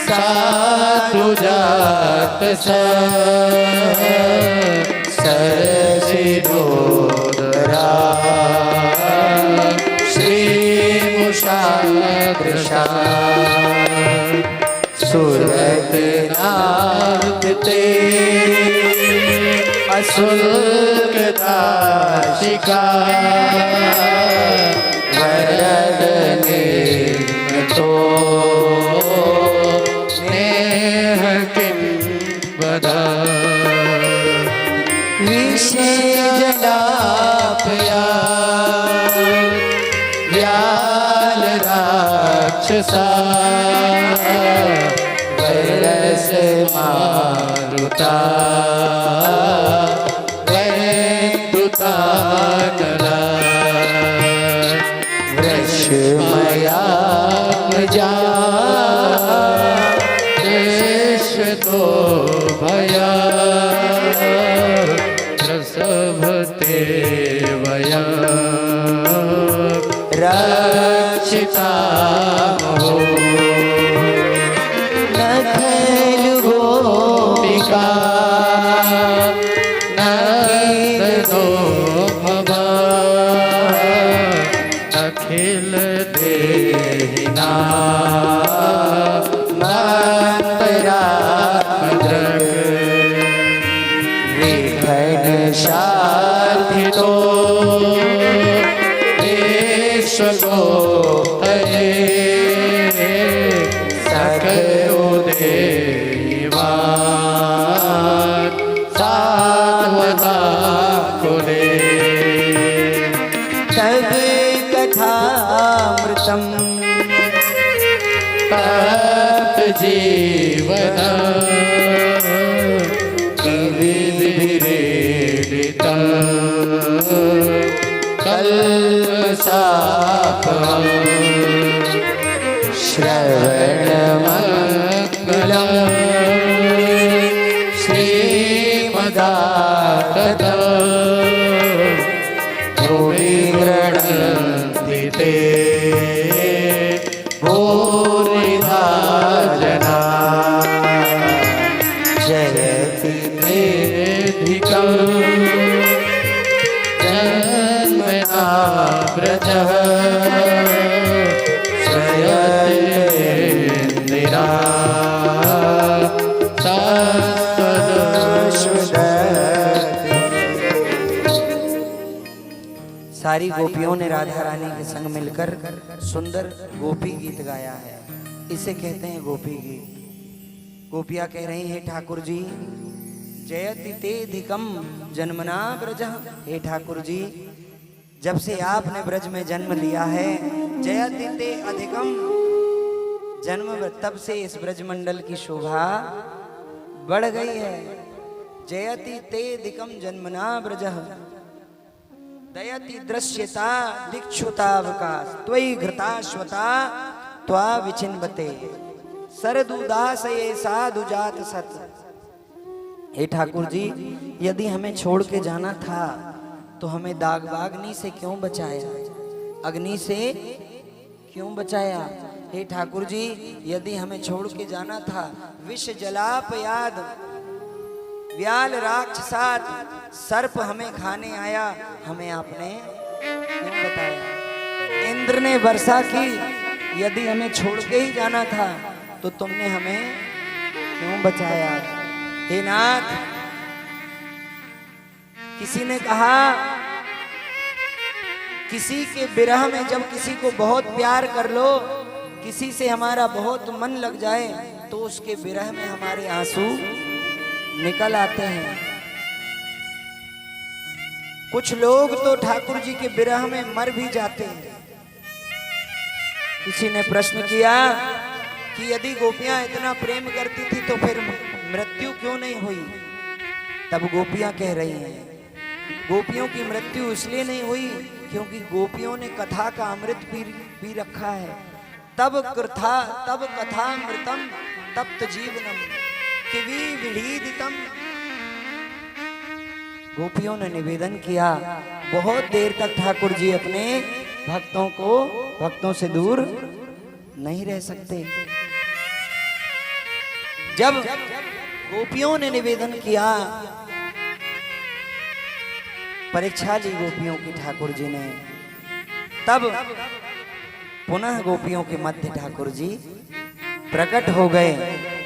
साधुजात सरसिरोदरा श्रीमुषादृशा सुरत नागते अशुल्कदाशिका वरदने तो स्नेह किं वदा विषय जलापया व्याल राक्षसा वैरस मारुता वैदुता कला वृषमया जा तो भया प्रसभते वया रक्षिता हो नखल गोपिका नंदनो भवा अखिल देहिना मंतरा मद्रक विघन शार्थितो विश्वगो हरे सकयो देवान् सात्वता कुले तब कथामृतम तप्त जीवन विविरेडित कल्पसापः श्रवणमङ्गलम् श्रीमदातत भुवि गृह्णन्ति ते भूरिधा जना जयति मेधिकम् जन्मना व्रजः श्रयतेन्द्रिरा सारी गोपियों ने राधा रानी के संग मिलकर सुंदर गोपी गीत गाया है। इसे कहते हैं गोपी गीत। गोपियाँ कह रही हैं, ठाकुर जी जयति ते धिकम जन्मना ब्रज। हे ठाकुर जी, जब से आपने ब्रज में जन्म लिया है, जयति ते अधिकम जन्म, तब से इस ब्रज मंडल की शोभा बढ़ गई है। जयति ते धिकम जन्मना ब्रज दयति दृश्यता दीक्षुतावकाश त्वयि घृताश्वता त्वा विचिन्वते सरदुदास ये साधु जात सत। हे ठाकुर जी, यदि हमें छोड़ के जाना था तो हमें दागबाग्नि से क्यों बचाया, अग्नि से क्यों बचाया। हे ठाकुर जी, यदि हमें छोड़ के जाना था विष जलाप याद व्याल राक्षसात सर्प हमें खाने आया, हमें आपने क्यों बताया। इंद्र ने वर्षा की, यदि हमें छोड़ के ही जाना था तो तुमने हमें क्यों बचाया। हे नाथ, किसी ने कहा किसी के विरह में जब किसी को बहुत प्यार कर लो, किसी से हमारा बहुत मन लग जाए तो उसके विरह में हमारे आंसू निकल आते हैं। कुछ लोग तो ठाकुर जी के विरह में मर भी जाते हैं। किसी ने प्रश्न किया कि यदि गोपियां इतना प्रेम करती थी तो फिर मृत्यु क्यों नहीं हुई। तब गोपियां कह रही हैं, गोपियों की मृत्यु इसलिए नहीं हुई क्योंकि गोपियों ने कथा का अमृत पी रखा है। तब कथामृतम तप्त जीवनम किवी विढ़ीदितम। गोपियों ने निवेदन किया, बहुत देर तक ठाकुर जी अपने भक्तों से दूर नहीं रह सकते। जब गोपियों ने निवेदन किया, परीक्षा ली गोपियों की ठाकुर जी ने, तब पुनः गोपियों के मध्य ठाकुर जी प्रकट हो गए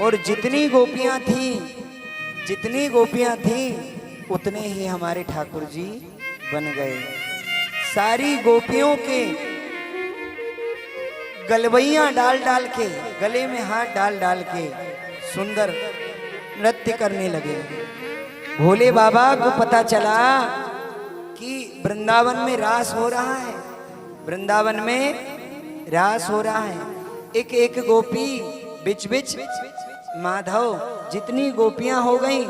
और जितनी गोपियां थी उतने ही हमारे ठाकुर जी बन गए। सारी गोपियों के गलबैयां डाल डाल के, गले में हाथ डाल डाल के सुंदर नृत्य करने लगे। भोले बाबा को पता चला कि वृंदावन में रास हो रहा है, वृंदावन में रास हो रहा है। एक एक गोपी बिच बिच माधव, जितनी गोपियां हो गई,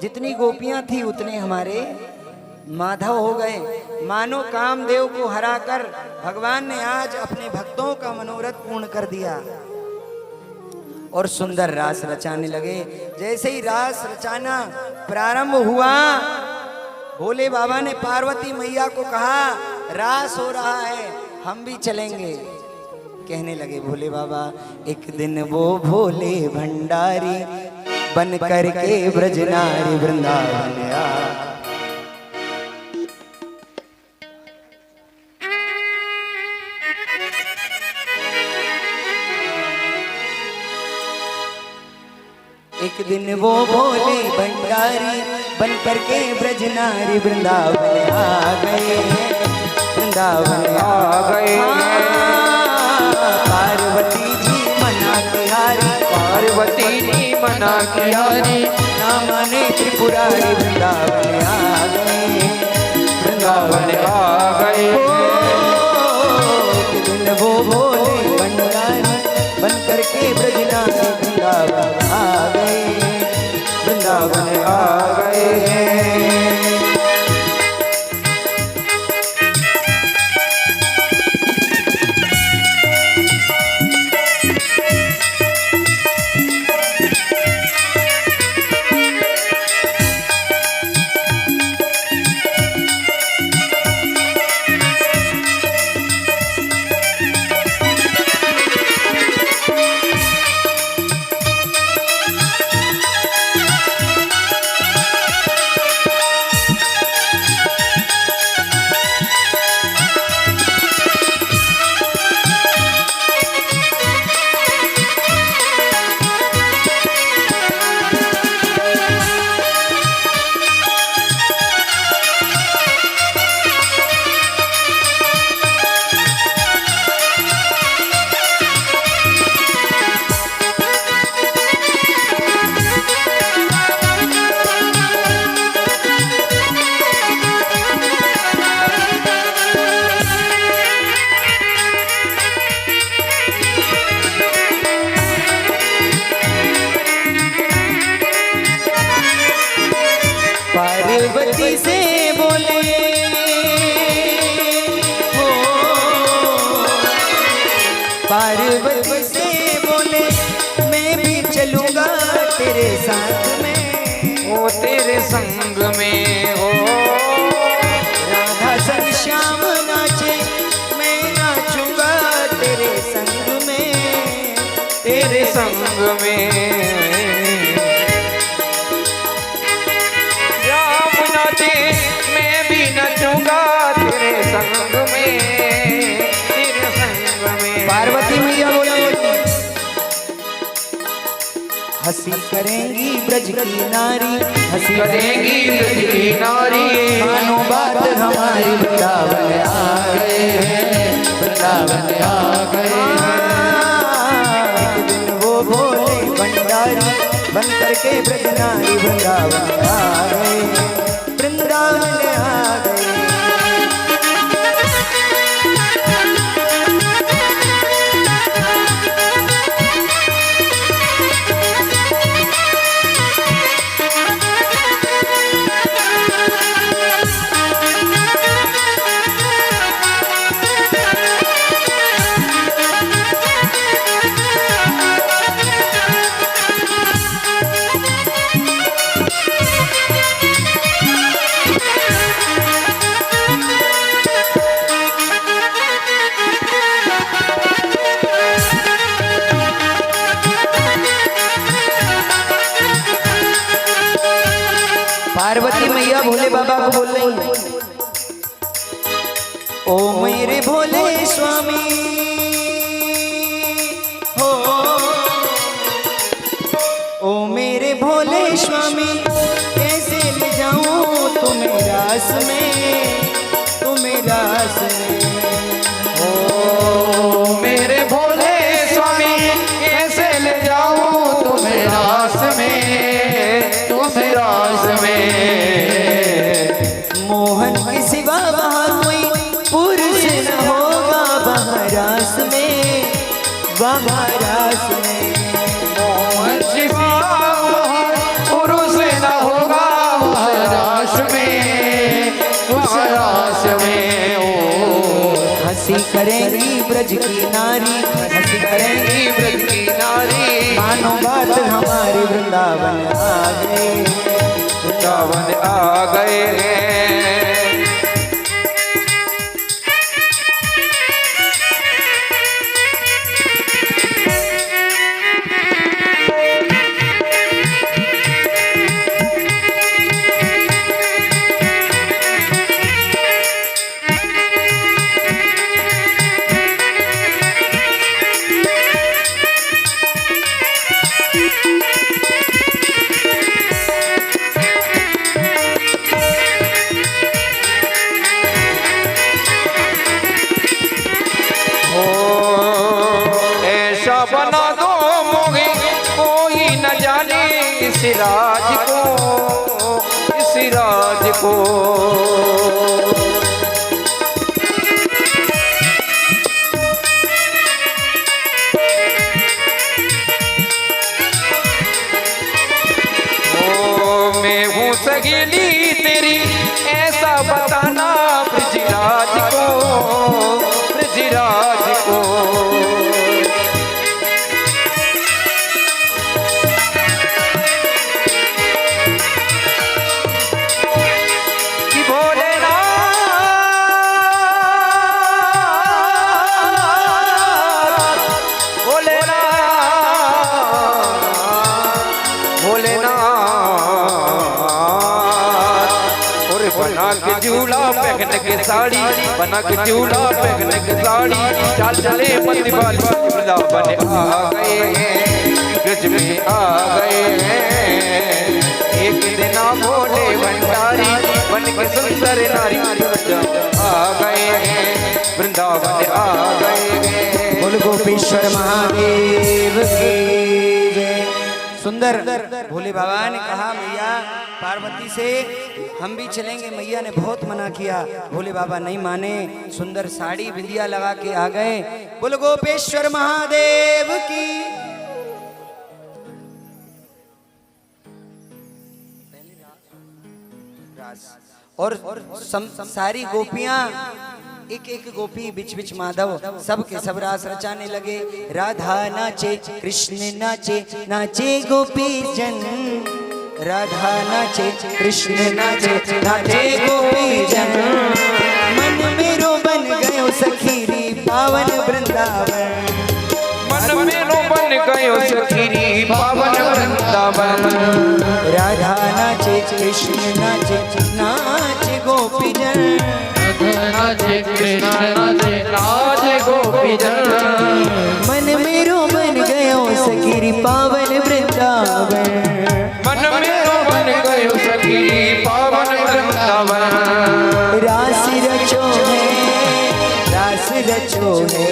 जितनी गोपियां थी उतने हमारे माधव हो गए। मानो कामदेव को हराकर भगवान ने आज अपने भक्तों का मनोरथ पूर्ण कर दिया। और सुंदर रास रचाने लगे। जैसे ही रास रचाना प्रारंभ हुआ, भोले बाबा ने पार्वती मैया को कहा रास हो रहा है, हम भी चलेंगे। कहने लगे भोले बाबा, एक दिन वो भोले भंडारी बन करके ब्रजनारी वृंदावन आया। एक दिन वो भोले भंडारी बन करके ब्रजनारी वृंदावन आ गए, वृंदावन आ गए। पार्वती जी मना किहारी, पार्वती जी मना किहारी, ना माने त्रिपुरारी वृंदावन आ गए, वृंदावन आ गए। एक दिन वो भोले भंडारी बन करके ब्रजनारी वृंदावन आ गए, वृंदावन आ गए। पार्वती से बोले हो, पार्वती से बोले मैं भी चलूंगा तेरे साथ में, ओ तेरे संग में हो। राधा संग श्याम नाचे मैं नाचूंगा तेरे संग में, तेरे संग में। मैं भी नचूंगा तेरे संग में, तेरे संग में। पार्वती मैया बोले हंसी करेंगी ब्रज की नारी, हंसी करेंगी ब्रज की नारी, मानो बात हमारी वृंदावन आ गए, वृंदावन आ गए। एक दिन वो भोले भंडारी बन करके ब्रजनारी वृंदावन आ गए, वृंदावन आ गए। पार्वती मैया भोले बाबा को बोल रही है, ओ मेरे भोले स्वामी हो, ओ मेरे भोले स्वामी कैसे ले जाऊं तुम्हें रास में, तुम्हें रास में। ओ मेरे भोले स्वामी कैसे ले जाऊं तुम्हें रास में, तुम्हें रास में। मोहन के सिवा वहाँ कोई पुरुष न होगा वहाँ रास में, वहाँ रास में। मोहन सिवा पुरुष न होगा वहाँ रास में, वहाँ रास में। ओ हंसी करेंगी ब्रज की नारी, हंसी करेंगी ब्रज की नारी, मानो बात हमारी वृंदावन आ गए, वृंदावन आ गए। बना दो मोहे कोई न जाने इस राज को, इस राज को। ओ मैं हूँ सहेली तेरी ऐसा बताना ब्रजराज को, ब्रजराज को। बना के झूला पहन के साड़ी, बना के झूला पहन के साड़ी, चाल चले मत वाली वृंदावन आ गए हैं, ब्रज में आ गए हैं। एक दिन भोले भंडारी बन के सुंदर नारी आ गए हैं, वृंदावन आ गए हैं। बोल गोपेश्वर महादेव की जय। सुंदर भोले बाबा ने कहा मैया पार्वती से हम भी चलेंगे, मैया ने बहुत मना किया, भोले बाबा नहीं माने, सुंदर साड़ी बिंदिया लगा के आ गए। बोल गोपेश्वर महादेव की। और सारी गोपियां एक एक गोपी बिच बिच माधव सब के सब रास रचाने लगे। राधा नाचे कृष्ण नाचे, नाचे गोपी जन, राधा नाचे कृष्ण नाचे, नाचे गोपी जन। मन मेरो बन गयो सखीरी पावन वृंदावन, मन मेरो बन गयो सखीरी पावन वृंदावन। राधा नाचे कृष्ण नाचे, नाचे गोपी जन, नाचे कृष्ण नाचे, नाचे गोपी जन। मन मेरो बन गयो सखीरी पावन वृंदावन, मन मेरो बन गयो सखीरी पावन वृंदावन। रास रचो है, रास रचो है,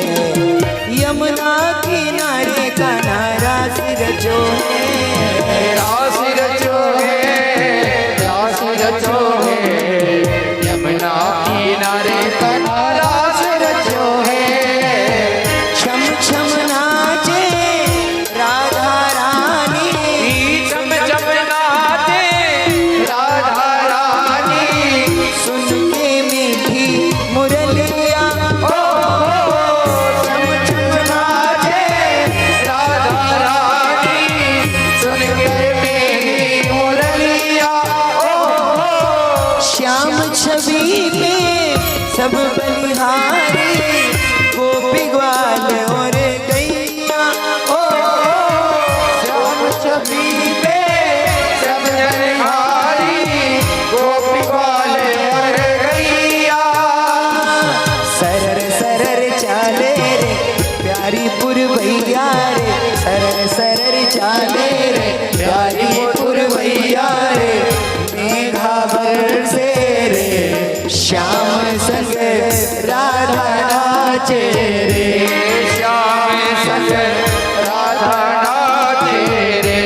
यमुना किनारे का रास रचो है, रास रचो है, रास रचो है, यमुना किनारे का रास रचो है। छम छम नाचे राधा रानी, छम छम नाचे राधा रानी, सुन के मीठी मुरलिया, छम छम नाचे राधा रानी, सुन के मेरी मुरलिया। श्याम छवि में सब बलिहारी, गोपी ग्वाल और गैया, ओ श्याम छवि में सब बलिहारी, गोपी ग्वाल और गैया। सरर सरर चाले रे प्यारी पुरवैया रे, सरर सरर चाले रे प्यारी पुरवैया रे। मेघा बरसे रे श्याम संग राधा नाचे रे, श्याम संग राधा नाचे रे।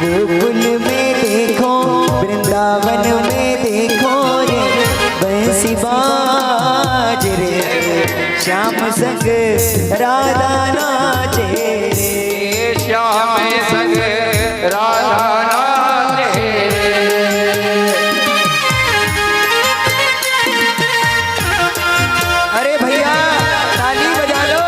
गोकुल में देखो वृंदावन में देखो रे, बंसी बाज रे श्याम संग राधा नाचे रे। श्याम संग राधा नाचे रे। अरे भैया ताली बजा लो।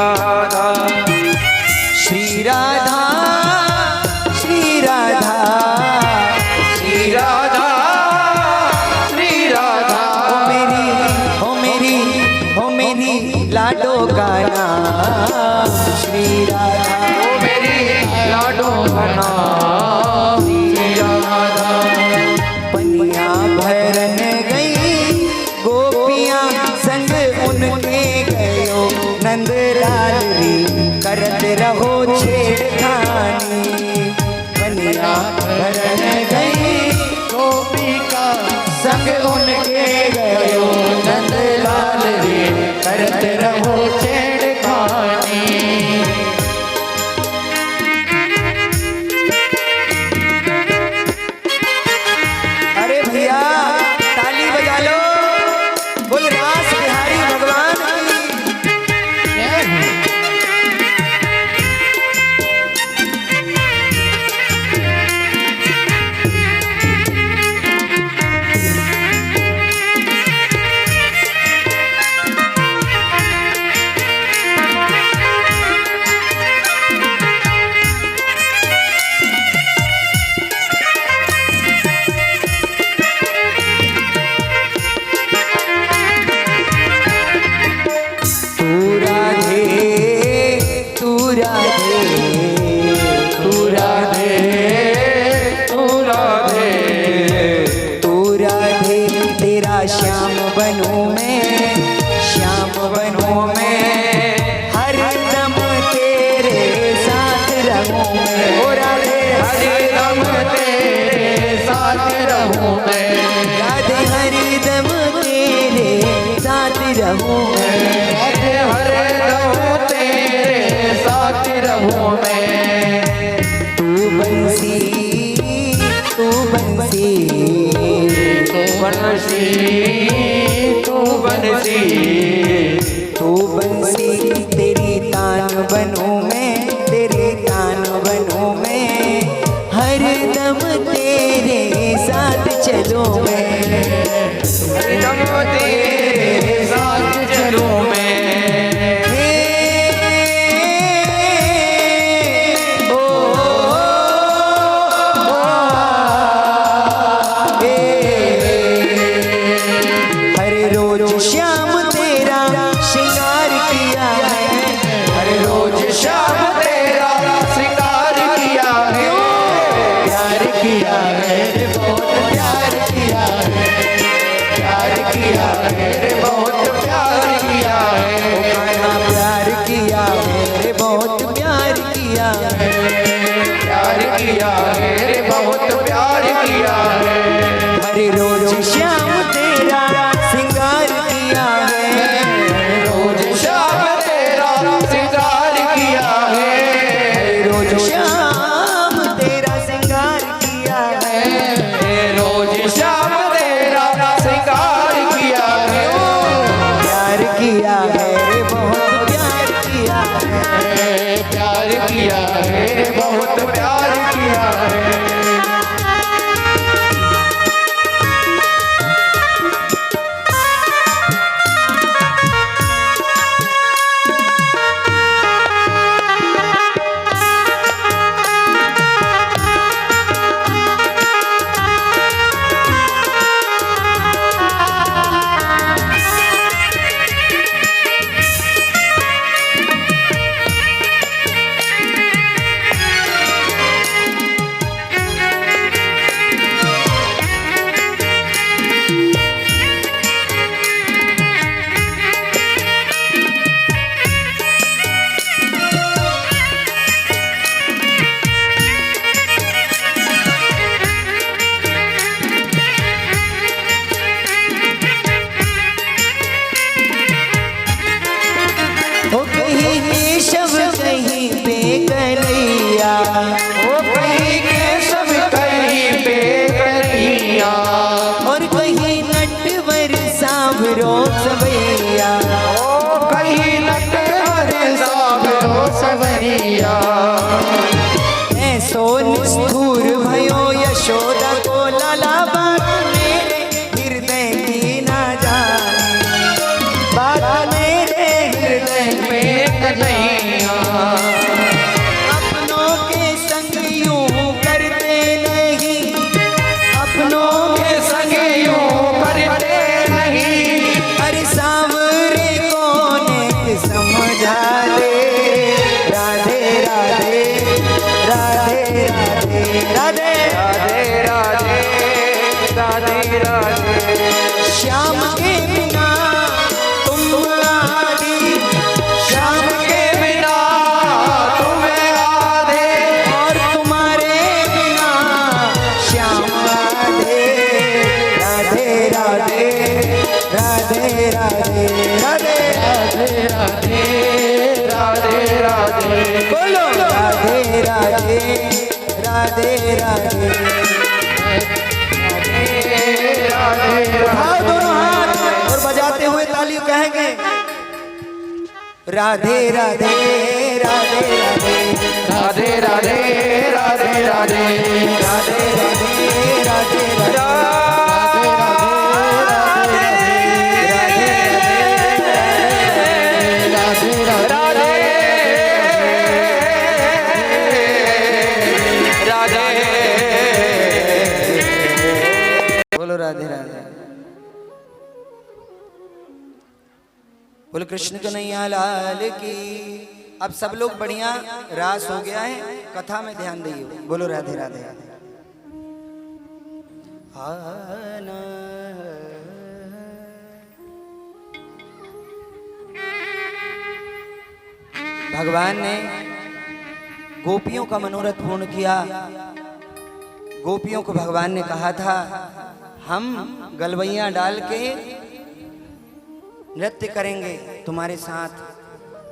राधा श्री राधा श्री राधा श्री राधा श्री राधा हो मेरी लाडो का नाम श्री राधा ओ मेरी लाडो का नाम श्री राधा पनिया भरन गई गोपियां संग उनके गयो नंदलाल री करत रहो छेड़खानी पनिया भरन गई गोपिका संग उनके गयो नंदलाल री करत रहो छेड़खानी। अरे भैया ताली बजा लो, बोल रास बिहारी भगवान की। तू राधे तू राधे तू राधे तू राधे तेरा श्याम बनूं मैं श्याम बनूं मैं हर दम तेरे साथ रहूं मैं ओ राधे हर दम तेरे साथ रहूं मैं राधे हर दम तेरे साथ रहूं मैं राधे हर दम तेरे साथ रहूं मैं तू बंसी तू बंसी तू बंसी तू बंसी तू बंसी तेरी तान बनूं मैं तेरी तान बनूं मैं हर दम तेरे साथ चलूं मैं हर दम तेरे साथ चलूं मैं हे, ओ, हे, हर रोज श्याम तेरा श्रृंगार किया है हर रोज शाम तेरा श्रृंगार किया है प्यार किया है बहुत प्यार किया है प्यार किया है रे बहुत प्यार किया है खाना प्यार किया है बहुत प्यार किया है प्यार किया है रे बहुत प्यार किया है हर रोज श्याम तेरा श्रृंगार किया है रोज शाम तेरा श्रृंगार किया है रोज श्याम तेरा श्रृंगार किया है रोज शाम तेरा श्रृंगार किया है श्याम के बिना तुम आधे, श्याम के बिना तुम आधे, और तुम्हारे बिना श्याम आधे। राधे राधे राधे राधे राधे राधे राधे राधे बोलो राधे राधे राधे राधे। उठाओ दोनों हाथ और बजाते हुए ताली कहेंगे राधे राधे राधे राधे राधे राधे राधे राधे राधे राधे राधे राधे बोलो राधे राधे। बोलो कृष्ण कन्हैया लाल की। अब सब लोग बढ़िया रास हो गया है, कथा में ध्यान दिए। बोलो राधे राधे राधे। आना भगवान ने गोपियों का मनोरथ पूर्ण किया। गोपियों को भगवान ने कहा था हम गलवैया डाल के नृत्य करेंगे तुम्हारे साथ।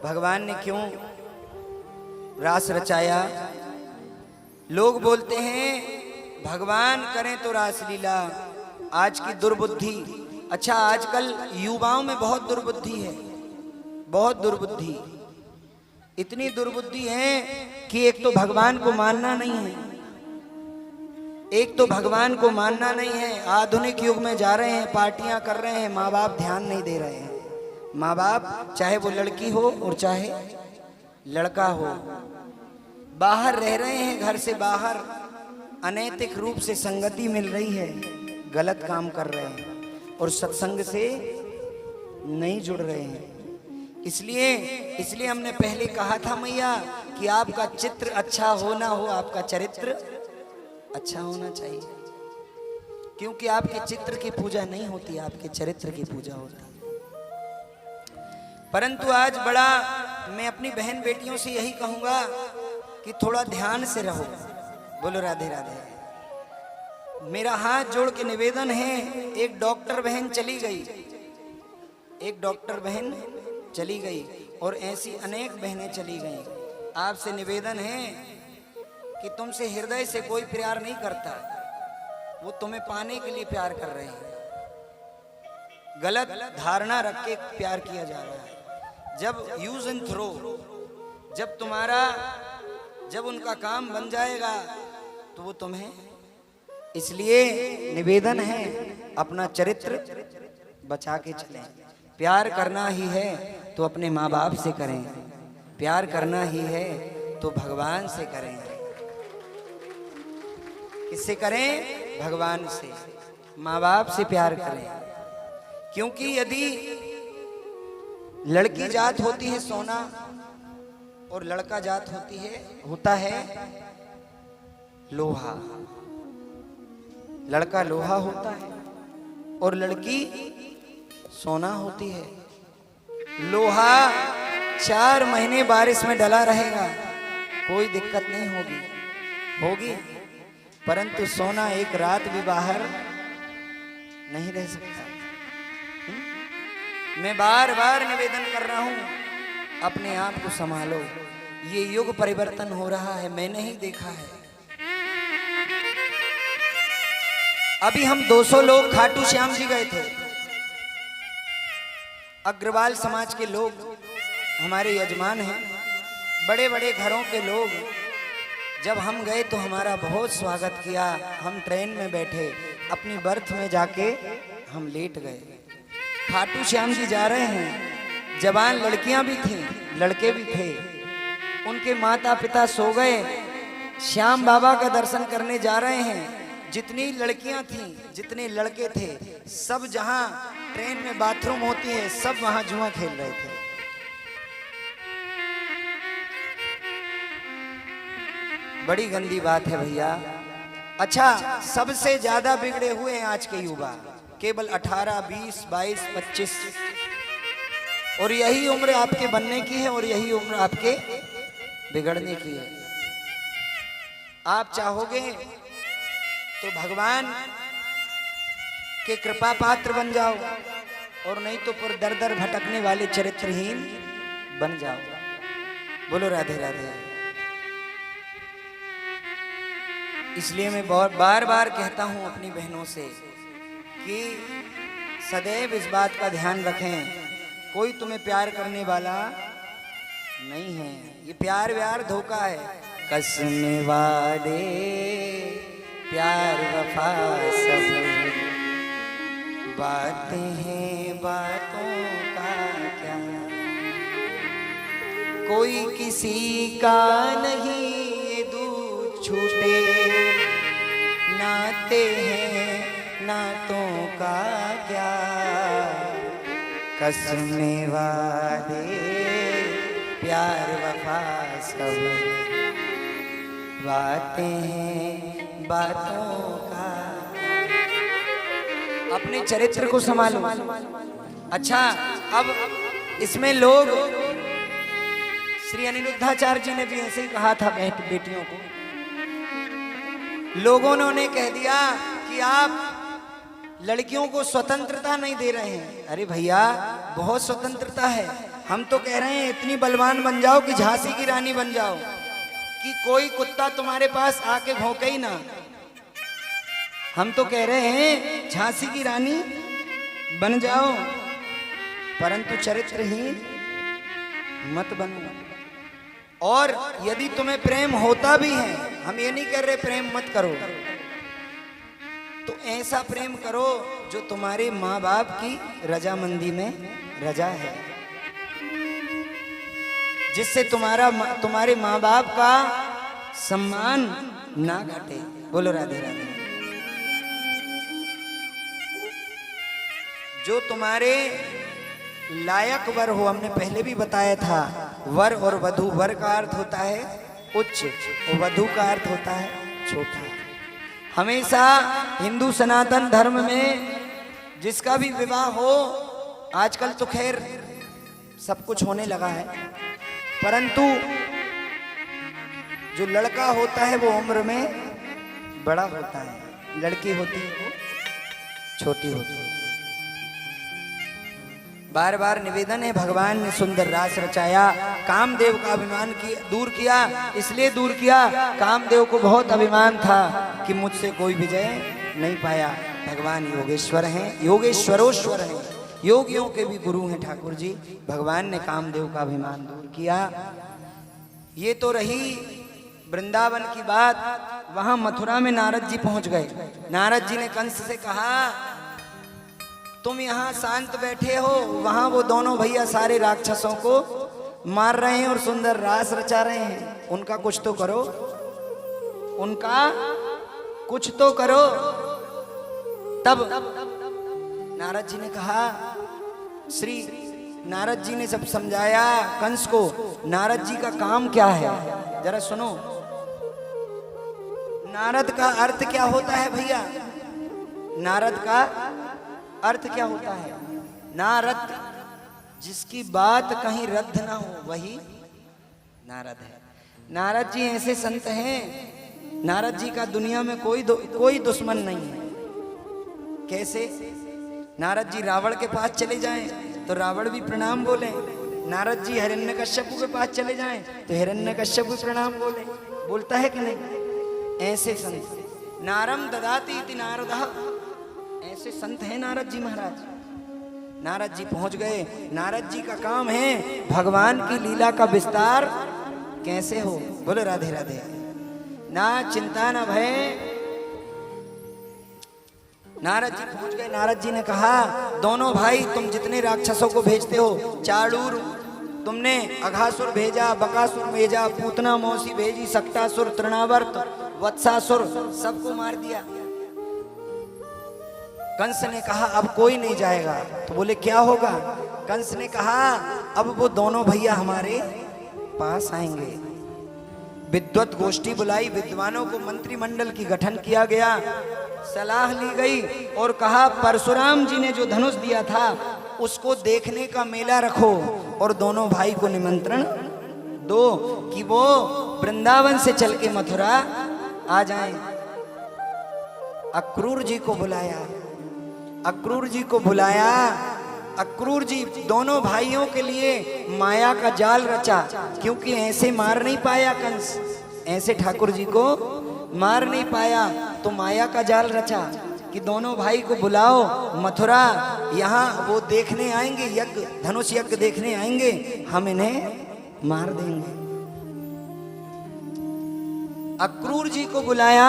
भगवान ने क्यों रास रचाया? लोग बोलते हैं भगवान करें तो रास लीला। आज की दुर्बुद्धि, अच्छा आजकल युवाओं में बहुत दुर्बुद्धि है, बहुत दुर्बुद्धि। इतनी दुर्बुद्धि है कि एक तो भगवान को मानना नहीं है, एक तो भगवान को मानना नहीं है। आधुनिक युग में जा रहे हैं, पार्टियां कर रहे हैं, माँ बाप ध्यान नहीं दे रहे हैं। माँ बाप चाहे वो लड़की हो और चाहे लड़का हो, बाहर रह रहे हैं, घर से बाहर अनैतिक रूप से संगति मिल रही है, गलत काम कर रहे हैं और सत्संग से नहीं जुड़ रहे हैं। इसलिए हमने पहले कहा था मैया कि आपका चित्र अच्छा हो ना हो, आपका चरित्र अच्छा होना चाहिए। क्योंकि आपके चित्र की पूजा नहीं होती, आपके चरित्र की पूजा होती है। परंतु आज बड़ा मैं अपनी बहन बेटियों से यही कहूंगा कि थोड़ा ध्यान से रहो। बोलो राधे राधे। मेरा हाथ जोड़ के निवेदन है, एक डॉक्टर बहन चली गई, एक डॉक्टर बहन चली गई और ऐसी अनेक बहनें चली गई। आपसे निवेदन है कि तुमसे हृदय से कोई प्यार नहीं करता, वो तुम्हें पाने के लिए प्यार कर रहे हैं। गलत धारणा रख के प्यार किया जा रहा है। जब यूज एंड थ्रो, जब उनका काम बन जाएगा तो वो तुम्हें, इसलिए निवेदन है अपना चरित्र बचा के चलें। प्यार करना ही है तो अपने माँ बाप से करें, प्यार करना ही है तो भगवान से करें। किससे करें? भगवान से। माँ बाप से प्यार करें। क्योंकि यदि लड़की जात होती है सोना और लड़का जात होता है लोहा, लड़का लोहा होता है और लड़की सोना होती है। लोहा 4 महीने बारिश में डला रहेगा, कोई दिक्कत नहीं होगी, परंतु सोना एक रात भी बाहर नहीं रह सकता। मैं बार बार निवेदन कर रहा हूं, अपने आप को संभालो। ये युग परिवर्तन हो रहा है, मैंने ही देखा है। अभी हम 200 लोग खाटू श्याम जी गए थे। अग्रवाल समाज के लोग हमारे यजमान हैं, बड़े बड़े घरों के लोग। जब हम गए तो हमारा बहुत स्वागत किया। हम ट्रेन में बैठे, अपनी बर्थ में जाके हम लेट गए। खाटू श्याम जी जा रहे हैं, जवान लड़कियां भी थीं, लड़के भी थे। उनके माता पिता सो गए, श्याम बाबा का दर्शन करने जा रहे हैं। जितनी लड़कियां थीं, जितने लड़के थे, सब जहां ट्रेन में बाथरूम होती है, सब वहां जुआ खेल रहे थे। बड़ी गंदी बात है भैया। अच्छा, सबसे ज्यादा बिगड़े हुए हैं आज के युवा। केवल 18, 20, 22, 25 और यही उम्र आपके बनने की है और यही उम्र आपके बिगड़ने की है। आप चाहोगे तो भगवान के कृपा पात्र बन जाओ और नहीं तो पर दर दर भटकने वाले चरित्रहीन बन जाओ। बोलो राधे राधे। इसलिए मैं बहुत बार बार कहता हूं अपनी बहनों से कि सदैव इस बात का ध्यान रखें, कोई तुम्हें प्यार करने वाला नहीं है। ये प्यार व्यार धोखा है। कसम वादे प्यार वफा सब बातें हैं बातों का क्या, कोई किसी का नहीं ये दूर छूटे, नाते हैं नातों का क्या। कसमें वादे प्यार वफा सब बातें हैं बातों का। अपने चरित्र को संभालो। अच्छा, अब इसमें लोग, श्री अनिरुद्धाचार्य जी ने भी ऐसे ही कहा था बेटियों को। लोगों ने उन्हें कह दिया कि आप लड़कियों को स्वतंत्रता नहीं दे रहे हैं। अरे भैया, बहुत स्वतंत्रता है। हम तो कह रहे हैं इतनी बलवान बन जाओ कि झांसी की रानी बन जाओ, कि कोई कुत्ता तुम्हारे पास आके भौंके ही ना। हम तो कह रहे हैं झांसी की रानी बन जाओ, परंतु चरित्रहीन मत बनो। और यदि तुम्हें प्रेम होता भी है, हम ये नहीं कह रहे प्रेम मत करो, तो ऐसा प्रेम करो जो तुम्हारे माँ बाप की रजामंदी में रजा है, जिससे तुम्हारे माँ बाप का सम्मान ना घटे। बोलो राधे राधे। जो तुम्हारे लायक वर हो, हमने पहले भी बताया था, वर और वधु, वर का अर्थ होता है उच्च और वधु का अर्थ होता है छोटा। हमेशा हिंदू सनातन धर्म में जिसका भी विवाह हो, आजकल तो खैर सब कुछ होने लगा है, परंतु जो लड़का होता है वो उम्र में बड़ा होता है, लड़की होती है वो छोटी होती है। बार बार निवेदन है, भगवान ने सुंदर रास रचाया, कामदेव का अभिमान दूर किया। इसलिए दूर किया, कामदेव को बहुत अभिमान था कि मुझसे कोई विजय नहीं पाया। भगवान योगेश्वर हैं, योगेश्वरोश्वर हैं, योगियों के भी गुरु हैं ठाकुर जी। भगवान ने कामदेव का अभिमान दूर किया। ये तो रही वृंदावन की बात। वहां मथुरा में नारद जी पहुंच गए। नारद जी ने कंस से कहा, तुम यहाँ शांत बैठे हो, वहां वो दोनों भैया सारे राक्षसों को मार रहे हैं और सुंदर रास रचा रहे हैं। उनका कुछ तो करो, उनका कुछ तो करो। तब नारद जी ने कहा, श्री नारद जी ने सब समझाया कंस को। नारद जी का काम क्या है जरा सुनो। नारद का अर्थ क्या होता है भैया? नारद का अर्थ क्या होता है? नारद, जिसकी बात कहीं रद्द ना हो वही नारद है। नारद जी ऐसे संत हैं, नारद जी का दुनिया में कोई दुश्मन नहीं है। कैसे? नारद जी रावण के पास चले जाएं तो रावण भी प्रणाम बोले, नारद जी हिरण्यकश्यप के पास चले जाएं तो हिरण्यकश्यप भी प्रणाम बोले। बोलता है कि नहीं? ऐसे संत। नारम ददाति इति नारदः, ऐसे संत हैं नारद जी महाराज। नारद जी पहुंच गए। नारद जी का काम है भगवान की लीला का विस्तार कैसे हो। बोलो राधे राधे। ना चिंता ना भय। नारद जी पहुंच गए। नारद जी ने कहा, दोनों भाई तुम जितने राक्षसों को भेजते हो, चाड़ूर तुमने अघासुर भेजा, बकासुर भेजा, पूतना मौसी भेजी, सक्टासुर, तृणावर्त, वत्सासुर, सबको मार दिया। कंस ने कहा अब कोई नहीं जाएगा। तो बोले क्या होगा? कंस ने कहा अब वो दोनों भैया हमारे पास आएंगे। विद्वत गोष्ठी बुलाई, विद्वानों को मंत्रिमंडल की गठन किया गया सलाह ली गई और कहा परशुराम जी ने जो धनुष दिया था उसको देखने का मेला रखो और दोनों भाई को निमंत्रण दो कि वो वृंदावन से चल के मथुरा आ जाएं। अक्रूर जी को बुलाया, अक्रूर जी को बुलाया। अक्रूर जी दोनों भाइयों के लिए माया का जाल रचा, क्योंकि ऐसे मार नहीं पाया कंस, ऐसे ठाकुर जी को मार नहीं पाया, तो माया का जाल रचा कि दोनों भाई को बुलाओ मथुरा, यहाँ वो देखने आएंगे, यज्ञ धनुष यज्ञ देखने आएंगे, हम इन्हें मार देंगे। अक्रूर जी को बुलाया,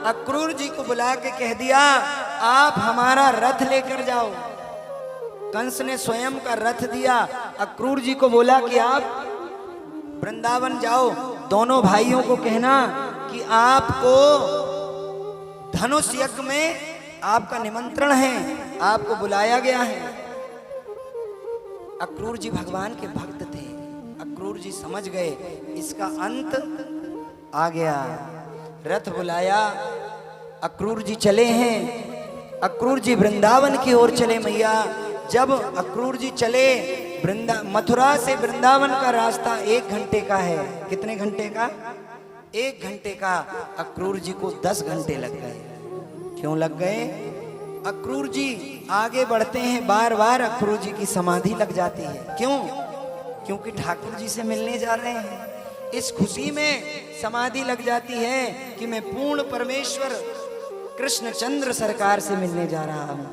अक्रूर जी को बुला के कह दिया आप हमारा रथ लेकर जाओ। कंस ने स्वयं का रथ दिया, अक्रूर जी को बोला कि आप वृंदावन जाओ, दोनों भाइयों को कहना कि आपको धनुष यज्ञ में आपका निमंत्रण है, आपको बुलाया गया है। अक्रूर जी भगवान के भक्त थे, अक्रूर जी समझ गए इसका अंत आ गया। रथ बुलाया, अक्रूर जी चले हैं, अक्रूर जी वृंदावन की ओर चले मैया। जब अक्रूर जी चले, मथुरा से वृंदावन का रास्ता 1 घंटे का है। कितने घंटे का? 1 घंटे का। अक्रूर जी को 10 घंटे लग गए। क्यों लग गए? अक्रूर जी आगे बढ़ते हैं, बार बार अक्रूर जी की समाधि लग जाती है। क्यों? क्योंकि ठाकुर जी से मिलने जा रहे हैं। इस खुशी में समाधि लग जाती है कि मैं पूर्ण परमेश्वर कृष्णचंद्र सरकार से मिलने जा रहा हूं।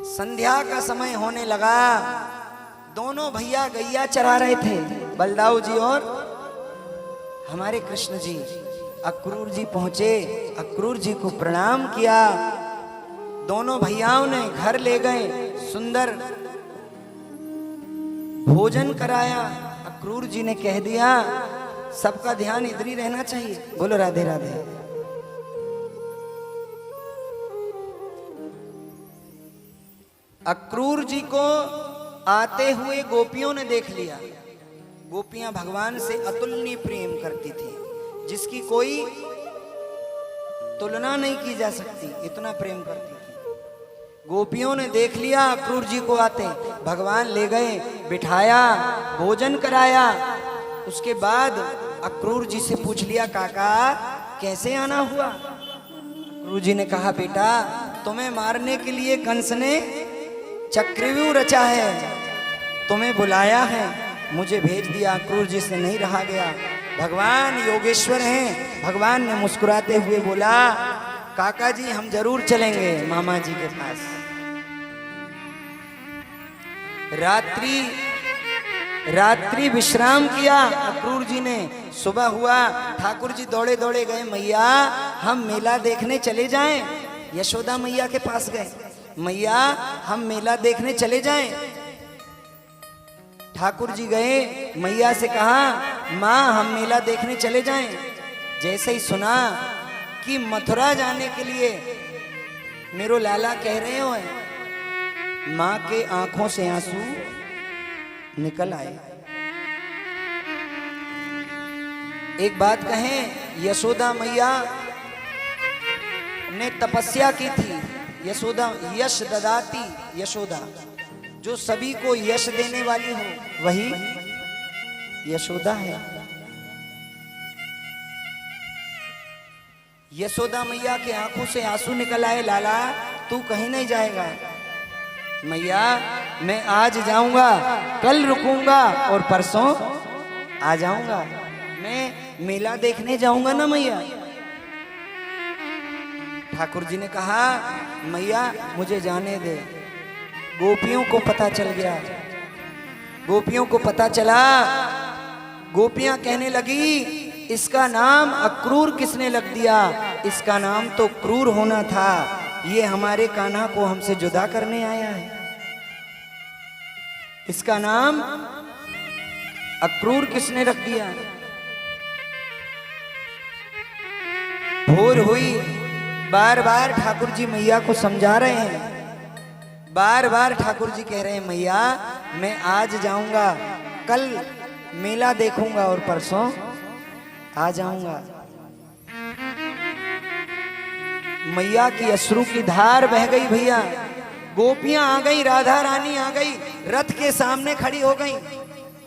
संध्या का समय होने लगा, दोनों भैया गैया चरा रहे थे, बलदाऊ जी और हमारे कृष्ण जी। अक्रूर जी पहुंचे, अक्रूर जी को प्रणाम किया, दोनों भैयाओं ने घर ले गए, सुंदर भोजन कराया। अक्रूर जी ने कह दिया सबका ध्यान इधर ही रहना चाहिए। बोलो राधे राधे। अक्रूर जी को आते हुए गोपियों ने देख लिया। गोपियां भगवान से अतुलनीय प्रेम करती थी, जिसकी कोई तुलना नहीं की जा सकती, इतना प्रेम करती थी। गोपियों ने देख लिया अक्रूर जी को आते, भगवान ले गए, बिठाया, भोजन कराया। उसके बाद अक्रूर जी से पूछ लिया काका कैसे आना हुआ? अक्रूर जी ने कहा बेटा तुम्हें मारने के लिए कंस ने चक्रव्यूह रचा है, तुम्हें बुलाया है, मुझे भेज दिया। अक्रूर जी से नहीं रहा गया। भगवान योगेश्वर हैं। भगवान ने मुस्कुराते हुए बोला काका जी हम जरूर चलेंगे मामा जी के पास। रात्रि विश्राम किया अक्रूर जी ने। सुबह हुआ, ठाकुर जी दौड़े दौड़े गए, मैया हम मेला देखने चले जाएं। यशोदा मैया के पास गए, मैया हम मेला देखने चले जाएं। ठाकुर जी गए, मैया से कहा माँ हम मेला देखने चले जाएं। जैसे ही सुना कि मथुरा जाने के लिए मेरो लाला कह रहे हो, माँ के आंखों से आंसू निकल आए। एक बात कहें, यशोदा मैया ने तपस्या की थी। यशोदा यश ददाती, यशोदा जो सभी को यश देने वाली हो वही यशोदा है। यशोदा मैया के आंखों से आंसू निकल आए, लाला तू कहीं नहीं जाएगा। मैया मैं आज जाऊंगा, कल रुकूंगा और परसों आ जाऊंगा। मैं मेला देखने जाऊंगा ना मैया। ठाकुर जी ने कहा मैया मुझे जाने दे। गोपियों को पता चल गया, गोपियों को पता चला। गोपियां कहने लगी इसका नाम अक्रूर किसने लग दिया? इसका नाम तो क्रूर होना था, ये हमारे कान्हा को हमसे जुदा करने आया है। इसका नाम अक्रूर किसने रख दिया? भोर हुई, बार बार ठाकुर जी मैया को समझा रहे हैं। बार बार ठाकुर जी कह रहे हैं मैया मैं आज जाऊंगा, कल मेला देखूंगा और परसों आ जाऊंगा। मैया की अश्रु की धार बह गई भैया। गोपियां आ गई, राधा रानी आ गई, रथ के सामने खड़ी हो गई।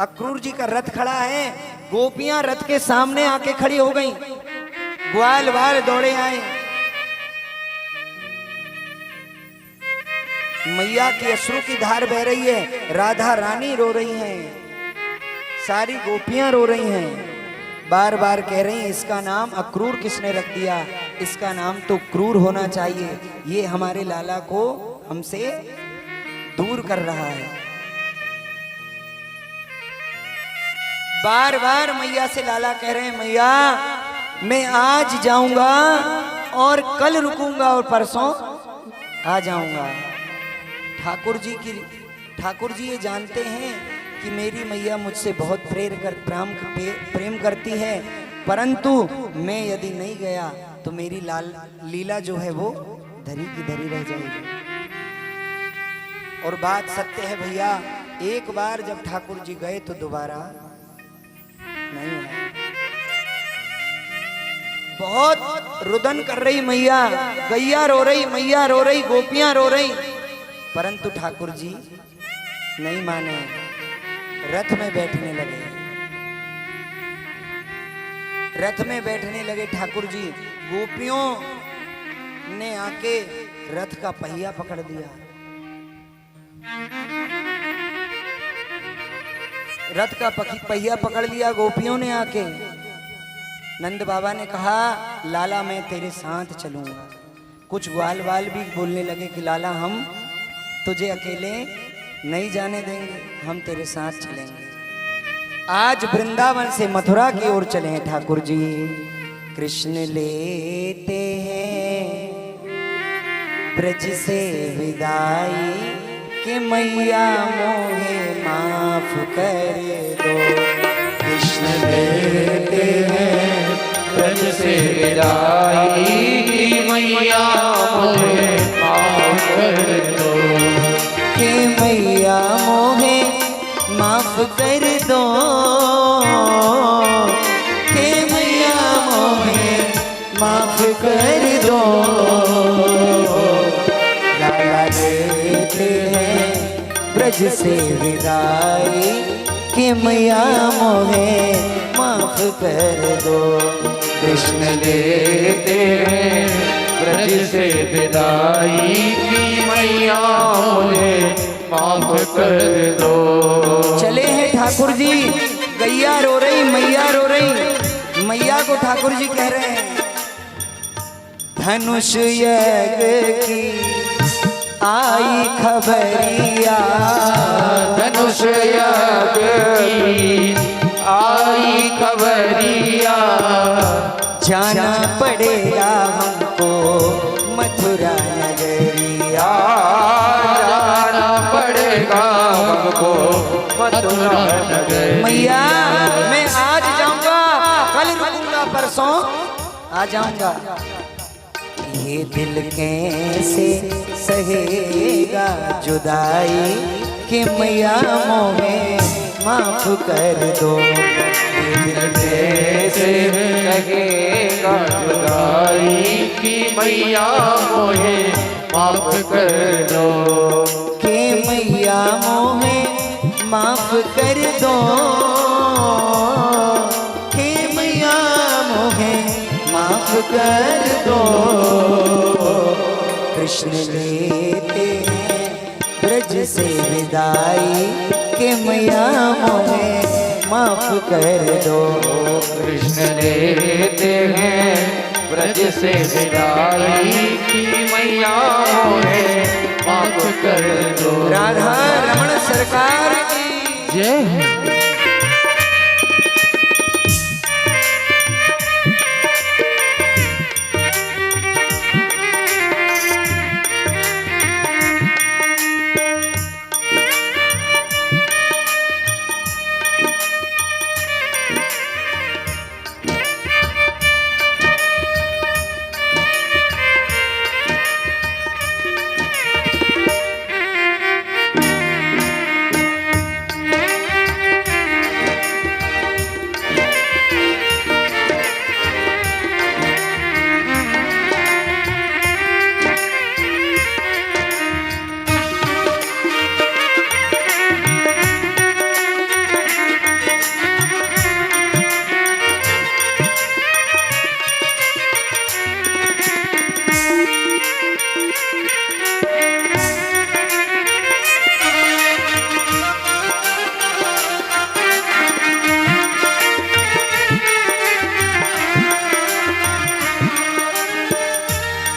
अक्रूर जी का रथ खड़ा है, गोपियां रथ के सामने आके खड़ी हो गई। ग्वाल बाल दौड़े आए। मैया की अश्रु की धार बह रही है, राधा रानी रो रही हैं, सारी गोपियां रो रही हैं, बार बार कह रही हैं इसका नाम अक्रूर किसने रख दिया, इसका नाम तो क्रूर होना चाहिए, ये हमारे लाला को हमसे दूर कर रहा है। बार बार मैया से लाला कह रहे हैं मैया मैं आज जाऊंगा और कल रुकूंगा और परसों आ जाऊंगा। ठाकुर जी ये जानते हैं कि मेरी मैया मुझसे बहुत प्रेम करती है, परंतु मैं यदि नहीं गया तो मेरी लीला जो है वो धरी की धरी रह जाएगी। और बात सत्य है भैया, एक बार जब ठाकुर जी गए तो दोबारा नहीं आए। बहुत रुदन कर रही मैया, गैया रो रही, मैया रो रही, गोपियां रो रही, परंतु ठाकुर जी नहीं माने, रथ में बैठने लगे। रथ में बैठने लगे ठाकुर जी। गोपियों ने आके रथ का पहिया पकड़ दिया। रथ का पहिया पकड़ लिया गोपियों ने आके। नंद बाबा ने कहा लाला मैं तेरे साथ चलूंगा। कुछ ग्वाल वाल भी बोलने लगे कि लाला हम तुझे अकेले नहीं जाने देंगे, हम तेरे साथ चलेंगे। आज वृंदावन से मथुरा की ओर चले हैं ठाकुर जी। कृष्ण लेते हैं ब्रज से विदाई कि मैया मोहे माफ कर दो। कृष्ण लेते हैं ब्रज से विदाई कि मैया मोहे माफ कर दो। कि मैया मोहे माफ कर दो, कि मैया मोहे माफ कर दो। लाला लेते हैं ब्रज से विदाई कि मैया मोहे माफ कर दो। कृष्ण लेते हैं ब्रज से विदाई की मैया मुझे माफ कर दो। चले हैं ठाकुर जी, गैया रो रही, मैया रो रही। मैया को ठाकुर जी कह रहे हैं धनुष यज्ञ की आई खबरिया, धनुष यज्ञ की आई खबरिया। जाना पड़ेगा हमको मथुरा नगरिया, जाना पड़ेगा हमको मथुरा नगरिया। मैया मैं आज जाऊंगा, कल रुकूंगा, परसों आ जाऊंगा। ये दिल कैसे सहेगा जुदाई कि मैया मोहे माफ कर दो। कैसे लगेगा जुदाई की मैया मोहे माफ कर दो। कि मैया मोहे माफ कर दो, कि मैया मोहे माफ कर दो। कृष्ण लेते हैं ब्रज से विदाई कि मैया मोहे माफ कर दो। कृष्ण लेते हैं ब्रज से विदाई की मैया मोहे माफ कर दो। राधा रमण सरकार की जय।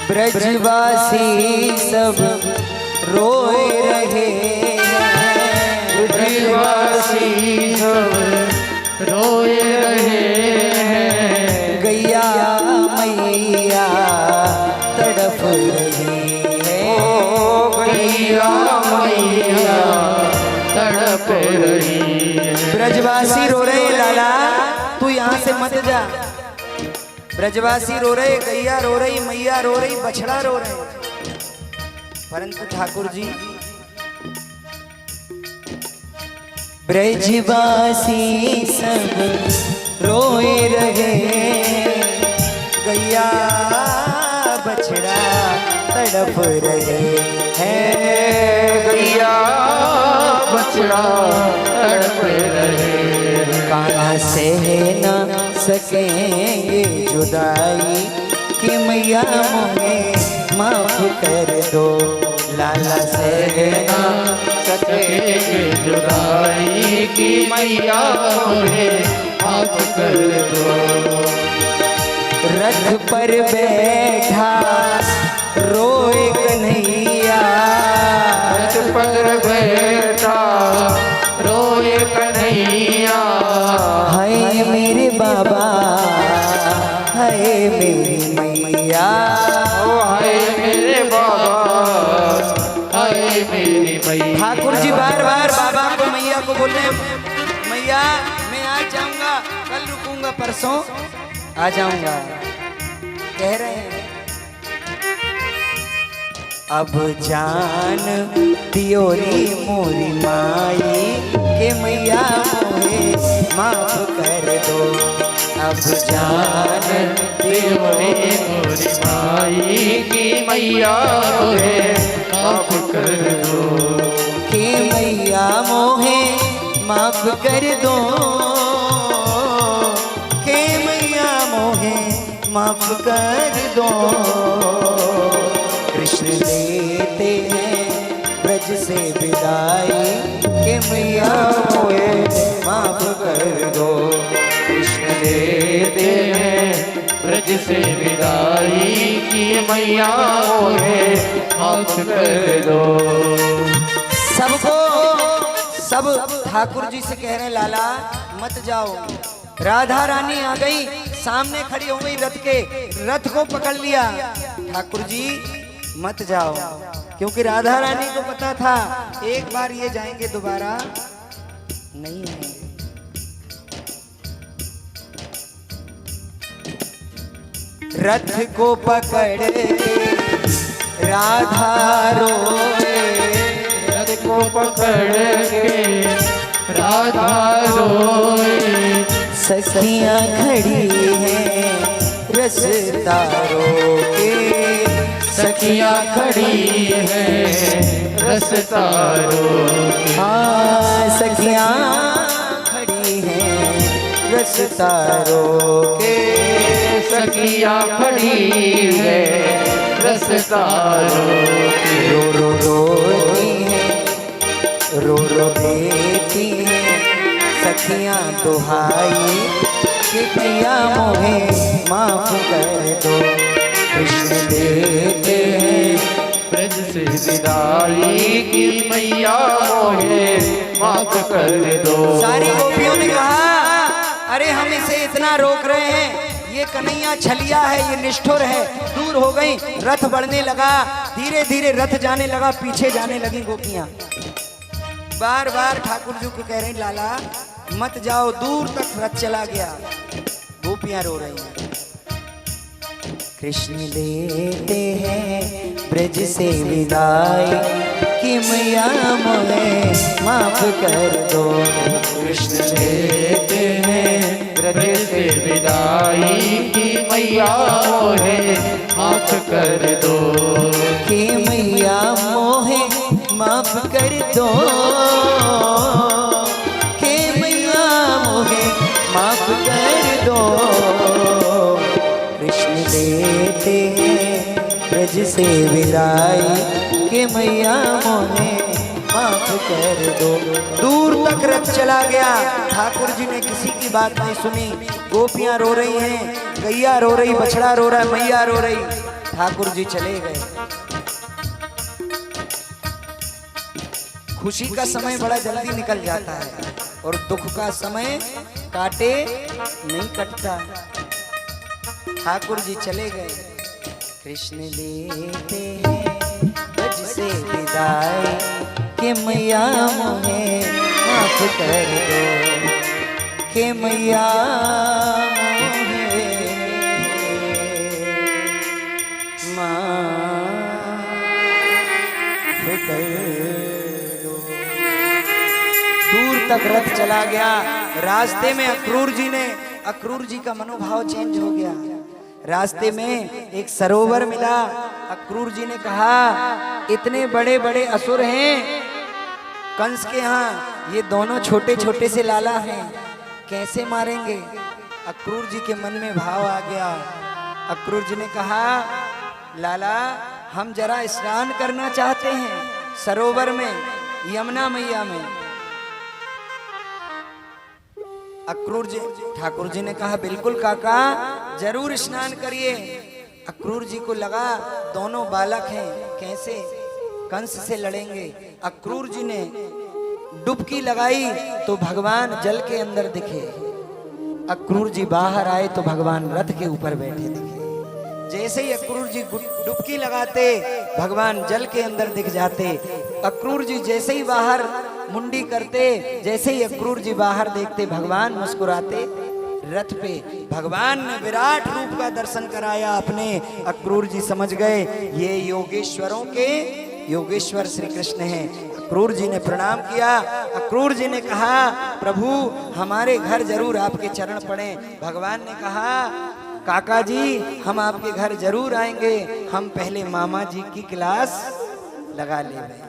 ब्रजवासी सब रोए रहे हैं, ब्रजवासी सब रोए रहे हैं, गैया मैया तड़प रही है, गैया मैया तड़प रही है। ब्रजवासी रो रहे लाला, तू यहाँ से मत जा। ब्रजवासी रो रहे, गैया रो रही, मैया रो रही, बछड़ा रो रहे, परंतु ठाकुर जी ब्रजवासी सब रोए रहे, गैया बछड़ा तड़प रहे हैं, गैया बछड़ा तड़प रहे। कान्हा सह न सकेंगे जुदाई कि मैया मुझे माफ कर दो, लाला सह न सकेंगे जुदाई की मैया मुझे माफ कर दो। रथ पर बैठा रोए कन्हैया, रथ पर बैठा रोए कन्हैया, हाय मेरे बाबा, हाय मेरी मैया, ओ हाय मेरे बाबा, हाय मेरी मैया। ठाकुर जी बार बार बाबा को मैया को बोल रहे, मैया मैं आज जाऊंगा, कल रुकूंगा, परसों आ जाऊंगा, कह रहे हैं। अब जान दियोरी मोरी माई के मैया मोहे माफ कर दो, अब जान दियोरी मोरी माई की मैया मुझे माफ कर दो, के मैया मोहे माफ कर दो, के मैया मोहे माफ कर दो। कृष्ण लेते हैं ब्रज से विदाई के मैया मोहे माफ कर दो, कृष्ण लेते हैं ब्रज से विदाई की मैया मुझे माफ कर दो। सबको सब ठाकुर जी से कह रहे हैं, लाला मत जाओ। राधा रानी आ गई, सामने खड़ी हो गई रथ के, रथ को पकड़ लिया। ठाकुर जी मत जाओ, क्योंकि राधा रानी को पता था एक बार ये जाएंगे, दोबारा नहीं आएंगे। रथ को पकड़ के राधा रोए, रथ को पकड़ के राधा रोए, सखियां खड़ी हैं रसता रोके, सखियां खड़ी है रसता रोके, हाँ सखियां खड़ी हैं रसता रोके, सखियां खड़ी है रसता रोके, रो रो रोती हैं, रो रो देती हैं सखियां दुहाई कि प्रिया मोहे माफ कर दो, कृष्ण देते हैं ब्रज से विदाई की मैया मोहे माफ कर दो। सारी गोपियों ने कहा, अरे हम इसे इतना रोक रहे हैं, ये कन्हैया छलिया है, ये निष्ठुर है। दूर हो गई, रथ बढ़ने लगा, धीरे धीरे रथ जाने लगा, पीछे जाने लगी गोपियां। बार बार ठाकुर जी को कह रहे हैं, लाला मत जाओ, दूर तक रथ चला गया, गोपियां रो रही हैं। कृष्ण लेते हैं ब्रज से विदाई कि मैया मोहे माफ कर दो, कृष्ण लेते हैं ब्रज से विदाई की मैया मोहे माफ कर दो, कि मैया मोहे माफ कर दो, कि मैया मोहे माफ कर दो। कृष्ण लेते हैं ब्रज से विदाई कि मैया मोहे माफ कर दो। दूर तक रथ चला गया, ठाकुर जी ने किसी की बात नहीं सुनी। गोपियां रो रही हैं, गैया रो रही, बछड़ा रो रहा है, मैया रो रही। ठाकुर जी चले गए। खुशी का समय बड़ा जल्दी निकल जाता है और दुख का समय काटे नहीं कटता। ठाकुर जी चले गए। कृष्ण लेते हैं ब्रज से विदाई के मैया मोहे माफ कर दो, के मैया मोहे माफ कर दो। दूर तक रथ चला गया। रास्ते में अक्रूर जी का मनोभाव चेंज हो गया। रास्ते में एक सरोवर मिला। अक्रूर जी ने कहा, इतने बड़े बड़े असुर हैं कंस के यहाँ, ये दोनों छोटे छोटे से लाला हैं, कैसे मारेंगे? अक्रूर जी के मन में भाव आ गया। अक्रूर जी ने कहा, लाला हम जरा स्नान करना चाहते हैं सरोवर में, यमुना मैया में। ठाकुर जी ने कहा, बिल्कुल काका, जरूर स्नान करिए। अक्रूर जी को लगा दोनों बालक हैं, कैसे कंस से लड़ेंगे। अक्रूर जी ने डुबकी लगाई तो भगवान जल के अंदर दिखे। अक्रूर जी बाहर आए तो भगवान रथ के ऊपर बैठे दिखे। जैसे ही अक्रूर जी डुबकी लगाते भगवान जल के अंदर दिख जाते। अक्रूर जी जैसे ही बाहर मुंडी करते, जैसे ही अक्रूर जी बाहर देखते भगवान मुस्कुराते। रथ पे भगवान ने विराट रूप का दर्शन कराया अपने। अक्रूर जी समझ गए ये योगेश्वरों के योगेश्वर श्री कृष्ण हैं। अक्रूर जी ने प्रणाम किया। अक्रूर जी ने कहा, प्रभु हमारे घर जरूर आपके चरण पड़े। भगवान ने कहा, काका जी हम आपके घर जरूर आएंगे, हम पहले मामा जी की क्लास लगा लेंगे।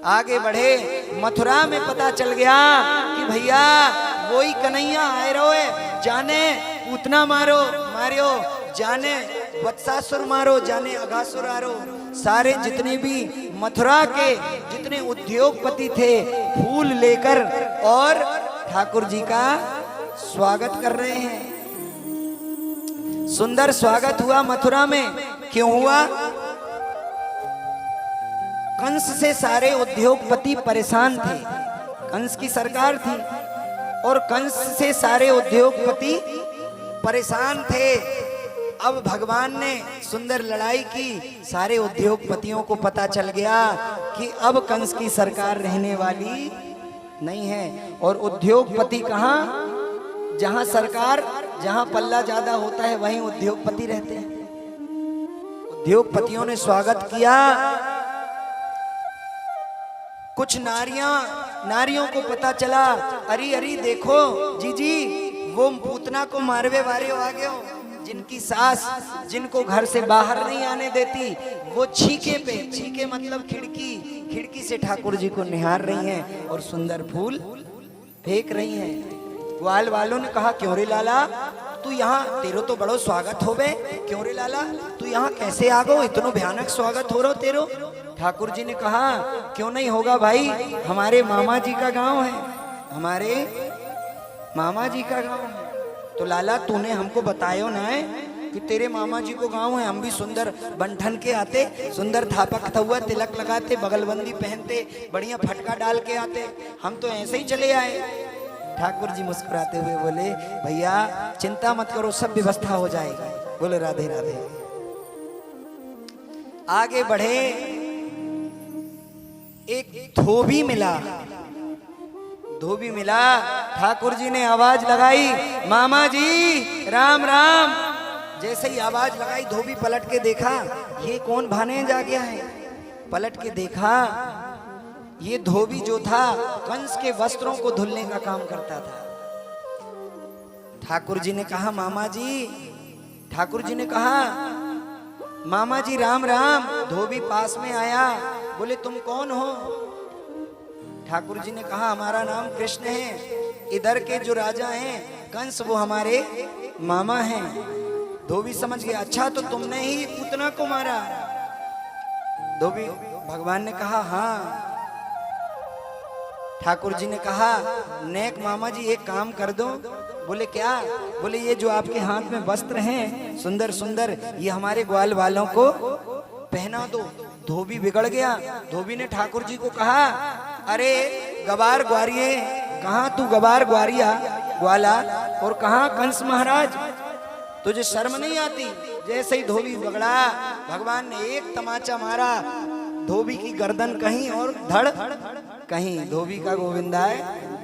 आगे बढ़े। मथुरा में पता चल गया कि भैया वही कन्हैया आए रोए, जाने पूतना मारियो, जाने वत्सासुर मारो, जाने अघासुर आरो। सारे जितने भी मथुरा के जितने उद्योगपति थे फूल लेकर और ठाकुर जी का स्वागत कर रहे हैं। सुंदर स्वागत हुआ मथुरा में। क्यों हुआ? कंस से सारे उद्योगपति परेशान थे। कंस की सरकार थी और कंस से सारे उद्योगपति परेशान थे। अब भगवान ने सुंदर लड़ाई की। सारे उद्योगपतियों को पता चल गया कि अब कंस की सरकार रहने वाली नहीं है। और उद्योगपति कहाँ? जहां सरकार, जहां पल्ला ज्यादा होता है वहीं उद्योगपति रहते हैं। उद्योगपतियों ने स्वागत किया। कुछ नारियों को पता चला, अरे देखो जीजी, वो पूतना को मारवे वाले आ गए हो, जिनकी सास जिनको घर से बाहर नहीं आने देती, वो छीके मतलब खिड़की से ठाकुर जी को निहार रही हैं और सुंदर फूल फेंक रही हैं। ग्वाल वालों ने कहा, क्यों रे लाला तू यहाँ, तेरो तो बड़ो स्वागत हो बे, क्यों रे लाला तू यहाँ कैसे आ गो, इतना भयानक स्वागत हो रहा तेरो। ठाकुर जी ने कहा, क्यों नहीं होगा भाई, हमारे मामा जी का गांव है, हमारे मामा जी का गांव है। तो लाला तूने हमको बतायो ना है कि तेरे मामा जी को गांव है। हम भी सुंदर बंठन के आते, सुंदर थापक हुआ तिलक लगाते, बगलबंदी पहनते, बढ़िया फटका डाल के आते, हम तो ऐसे ही चले आए। ठाकुर जी मुस्कुराते हुए बोले, भैया चिंता मत करो, सब व्यवस्था हो जाएगी। बोले राधे राधे। आगे बढ़े। एक धोबी मिला। ठाकुर जी ने आवाज लगाई, मामा जी राम राम। जैसे ही आवाज लगाई धोबी पलट के देखा, ये कौन भानेज आ गया है। पलट के देखा, ये धोबी जो था कंस के वस्त्रों को धुलने का काम करता था। ठाकुर जी ने कहा, मामा जी, ठाकुर जी ने कहा, मामा जी राम राम। धोबी पास में आया, बोले तुम कौन हो? ठाकुर जी ने कहा, हमारा नाम कृष्ण है, इधर के जो राजा हैं कंस वो हमारे मामा हैं। धोबी समझ गया, अच्छा तो तुमने ही पूतना को मारा। धोबी, भगवान ने कहा हाँ। ठाकुर जी ने कहा, नेक मामा जी एक काम कर दो, बोले क्या? बोले ये जो आपके हाथ में वस्त्र हैं सुंदर सुंदर, ये हमारे ग्वाल वालों को पहना दो। धोबी बिगड़ गया। धोबी ने ठाकुर जी को कहा, अरे गवार ग्वारिये, कहाँ तू गवार ग्वारिया ग्वाला, और कहाँ कंस महाराज, तुझे शर्म नहीं आती? जैसे ही धोबी बिगड़ा, भगवान ने एक तमाचा मारा, धोबी की गर्दन कहीं और धड़ कहीं। धोबी का गोविंदा है।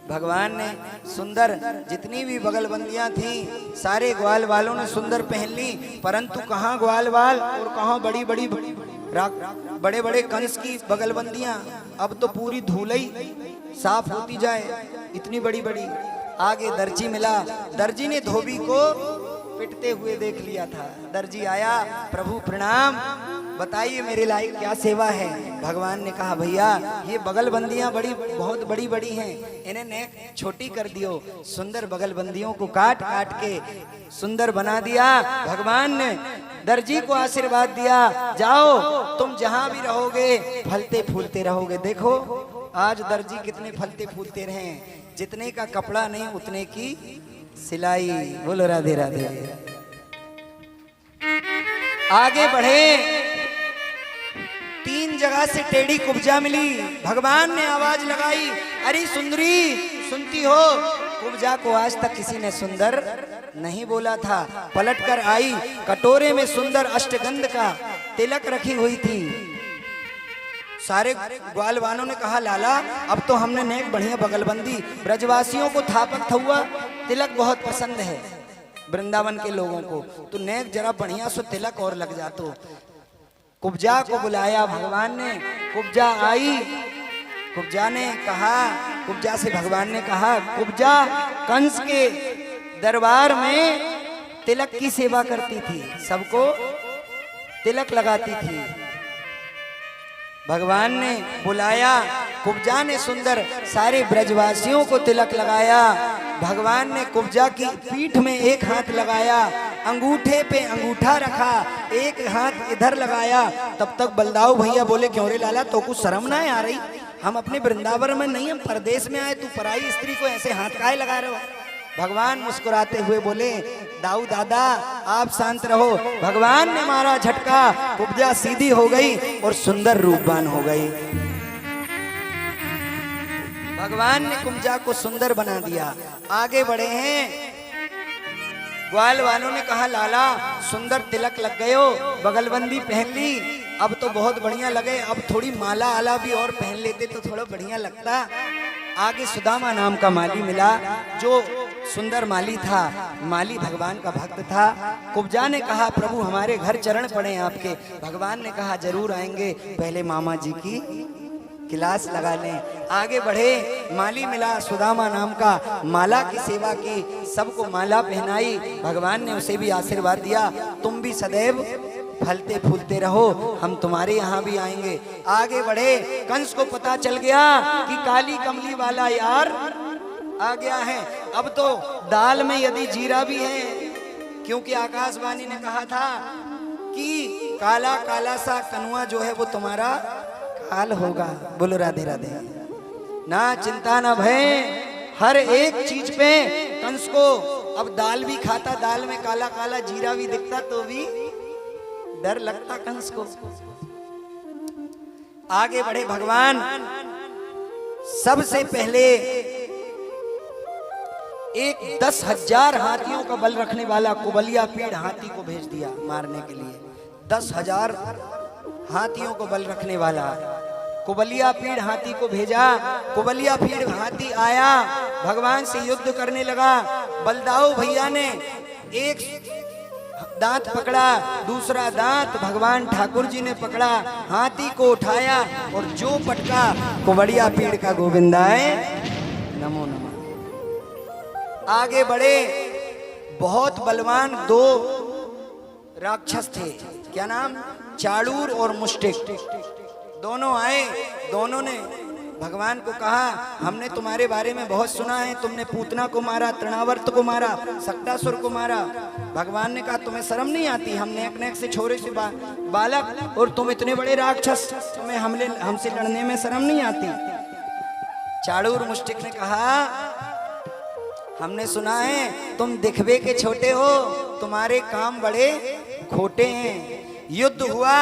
भगवान ने सुंदर जितनी भी बगलबंदियां थी सारे ग्वाल वालों ने सुंदर पहन ली, परंतु कहाँ ग्वाल वाल और कहाँ बड़ी बड़ी बड़े बड़े कंस की बगलबंदियां। अब तो पूरी धूलई साफ होती जाए, इतनी बड़ी बड़ी। आगे दर्जी मिला। दर्जी ने धोबी को पिटते हुए देख लिया था। दर्जी आया, प्रभु प्रणाम, बताइए मेरे लायक क्या सेवा है? भगवान ने कहा, भैया ये बगलबंदियां बहुत बड़ी बड़ी हैं, इन्हें नेक छोटी कर दियो। सुंदर बगलबंदियों को काट काट के सुंदर बना दिया। भगवान ने दर्जी को आशीर्वाद दिया, जाओ तुम जहां भी रहोगे फलते फूलते रहोगे। देखो आज दर्जी कितने फलते फूलते रहे, जितने का कपड़ा नहीं उतने की सिलाई। बोलो राधे राधे। आगे बढ़े, 3 जगह से टेढ़ी कुब्जा मिली। भगवान ने आवाज लगाई, अरे सुंदरी सुनती हो? कुब्जा को आज तक किसी ने सुंदर नहीं बोला था। पलट कर आई, कटोरे में सुंदर अष्टगंध का तिलक रखी हुई थी। सारे ग्वाल वालों ने कहा, लाला अब तो हमने नेक बढ़िया बगलबंदी, ब्रजवासियों को थापक थुआ तिलक बहुत पसंद है, वृंदावन के लोगों को, तो नेक जरा बढ़िया सो तिलक और लग जातो। कुब्जा को बुलाया भगवान ने। कुब्जा आई। कुब्जा ने कहा, कुब्जा से भगवान ने कहा, कुब्जा कंस के दरबार में तिलक की सेवा करती थी, सबको तिलक लगाती थी। भगवान ने बुलाया, कुब्जा ने सुंदर सारे ब्रजवासियों को तिलक लगाया। भगवान ने कुब्जा की पीठ में एक हाथ लगाया, अंगूठे पे अंगूठा रखा, एक हाथ इधर लगाया। तब तक बलदाऊ भैया बोले, क्यों रे लाला, तो कुछ शर्म ना आ रही? हम अपने वृंदावन में नहीं, हम परदेश में आए, तू पराई स्त्री को ऐसे हाथ काहे लगा रहे हो? भगवान मुस्कुराते हुए बोले, दाऊ दादा आप शांत रहो। भगवान ने मारा झटका, कुब्जा सीधी हो गई और सुंदर रूपवान हो गई। भगवान ने कुब्जा को सुंदर बना दिया। आगे बढ़े हैं, ग्वाल वालों ने कहा, लाला सुंदर तिलक लग गए हो, बगलबंदी पहन ली, अब तो बहुत बढ़िया लगे, अब थोड़ी माला आला भी और पहन लेते तो थोड़ा बढ़िया लगता। आगे सुदामा नाम का माली मिला, जो सुंदर माली था, माली भगवान का भक्त था। कुब्जा ने कहा, प्रभु हमारे घर चरण पड़े आपके। भगवान ने कहा, जरूर आएंगे, पहले मामा जी की क्लास लगा लें। आगे बढ़े, माली मिला सुदामा नाम का, माला की सेवा की, सबको माला पहनाई। भगवान ने उसे भी आशीर्वाद दिया, तुम भी सदैव फलते फूलते रहो, हम तुम्हारे यहाँ भी आएंगे। आगे बढ़े, कंस को पता चल गया कि काली कमली वाला यार आ गया है। अब तो दाल में यदि जीरा भी है, क्योंकि आकाशवाणी ने कहा था कि काला काला सा कनुआ जो है वो तुम्हारा काल होगा। बोलो राधे राधे। ना चिंता ना भय, हर एक चीज पे कंस को, अब दाल भी खाता, दाल में काला काला जीरा भी दिखता तो भी डर लगता कंस को। आगे बढ़े भगवान, सबसे पहले एक 10,000 हाथियों का बल रखने वाला कुबलिया पीड़ हाथी को भेज दिया मारने के लिए। 10,000 हाथियों को बल रखने वाला कुबलिया पीड़ हाथी को भेजा। कुबलिया पीड़ हाथी आया, भगवान से युद्ध करने लगा। बलदाऊ भैया ने एक दांत पकड़ा, दूसरा दांत भगवान ठाकुर जी ने पकड़ा, हाथी को उठाया और जो पटका कुबलिया पीड़ का गोविंदाय नमो नमः। आगे बढ़े, बहुत बलवान 2 राक्षस थे, क्या नाम, चाड़ूर और मुष्टिक। दोनों आए, दोनों ने भगवान को कहा, हमने तुम्हारे बारे में बहुत सुना है, तुमने पूतना को मारा, तृणावर्त को मारा, सक्तासुर को मारा। भगवान ने कहा, तुम्हें शर्म नहीं आती? हम नेक नेक से छोरे से बालक और तुम इतने बड़े राक्षस, तुम्हें हमसे लड़ने में शर्म नहीं आती? चाड़ूर मुष्टिक ने कहा, हमने सुना है तुम दिखवे के छोटे हो, तुम्हारे काम बड़े खोटे हैं। युद्ध हुआ,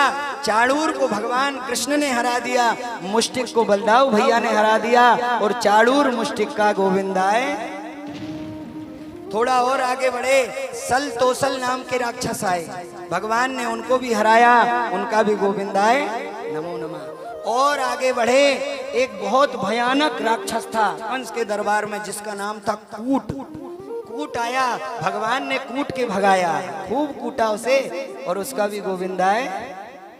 चाणूर को भगवान कृष्ण ने हरा दिया, मुष्टिक को बलदाऊ भैया ने हरा दिया और चाणूर मुष्टिक का गोविंदाय। थोड़ा और आगे बढ़े, सल तोसल नाम के राक्षस आए, भगवान ने उनको भी हराया, उनका भी गोविंदाय नमो नमः। और आगे बढ़े, एक बहुत भयानक राक्षस था कंस के दरबार में जिसका नाम था कूट। कूट आया, भगवान ने कूट के भगाया, खूब कूटा उसे और उसका भी गोविंदाय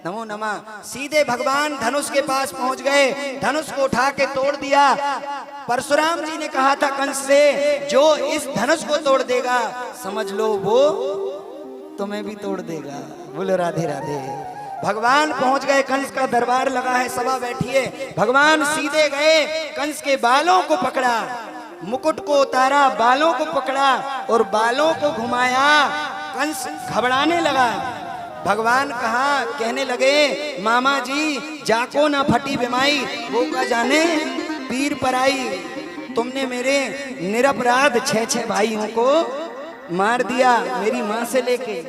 नमो नमः। सीधे भगवान धनुष के पास पहुंच गए, धनुष को उठा के तोड़ दिया। परशुराम जी ने कहा था कंस से, जो इस धनुष को तोड़ देगा समझ लो वो तुम्हें भी तोड़ देगा। बोलो राधे राधे। भगवान पहुंच गए, कंस का दरबार लगा है, सभा बैठी है। भगवान सीधे गए, कंस के बालों को पकड़ा, मुकुट को उतारा, बालों को पकड़ा और बालों को घुमाया। कंस घबराने लगा। भगवान कहा, कहने लगे, मामा जी जाको ना फटी बिमाई, वो का जाने पीर पर आई। तुमने मेरे निरपराध 6 भाइयों को मार दिया, मेरी माँ से लेके,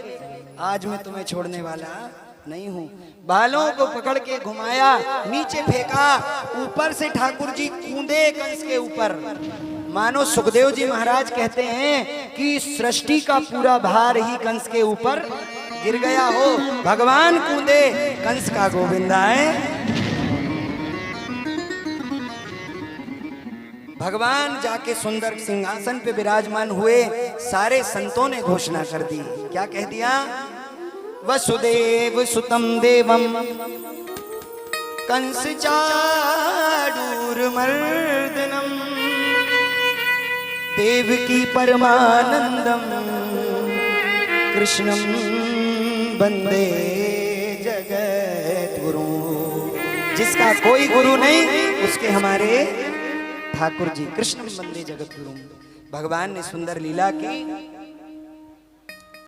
आज मैं तुम्हें छोड़ने वाला नहीं हूँ। बालों को पकड़ के घुमाया, नीचे फेंका, ऊपर से ठाकुर जी कूदे कंस के ऊपर। मानो सुखदेव जी महाराज कहते हैं कि सृष्टि का पूरा भार ही कंस के ऊपर गिर गया हो। भगवान कूदे, कंस का गोविंदाय। भगवान जाके सुंदर सिंहासन पे विराजमान हुए। सारे संतों ने घोषणा कर दी, क्या कह दिया? वसुदेव सुतम देवम कंस चाणूर मर्दनम देवकी परमानंदम कृष्णम वंदे जगत गुरु। जिसका कोई गुरु नहीं उसके हमारे ठाकुर जी कृष्णम वंदे जगत गुरु। भगवान ने सुंदर लीला की।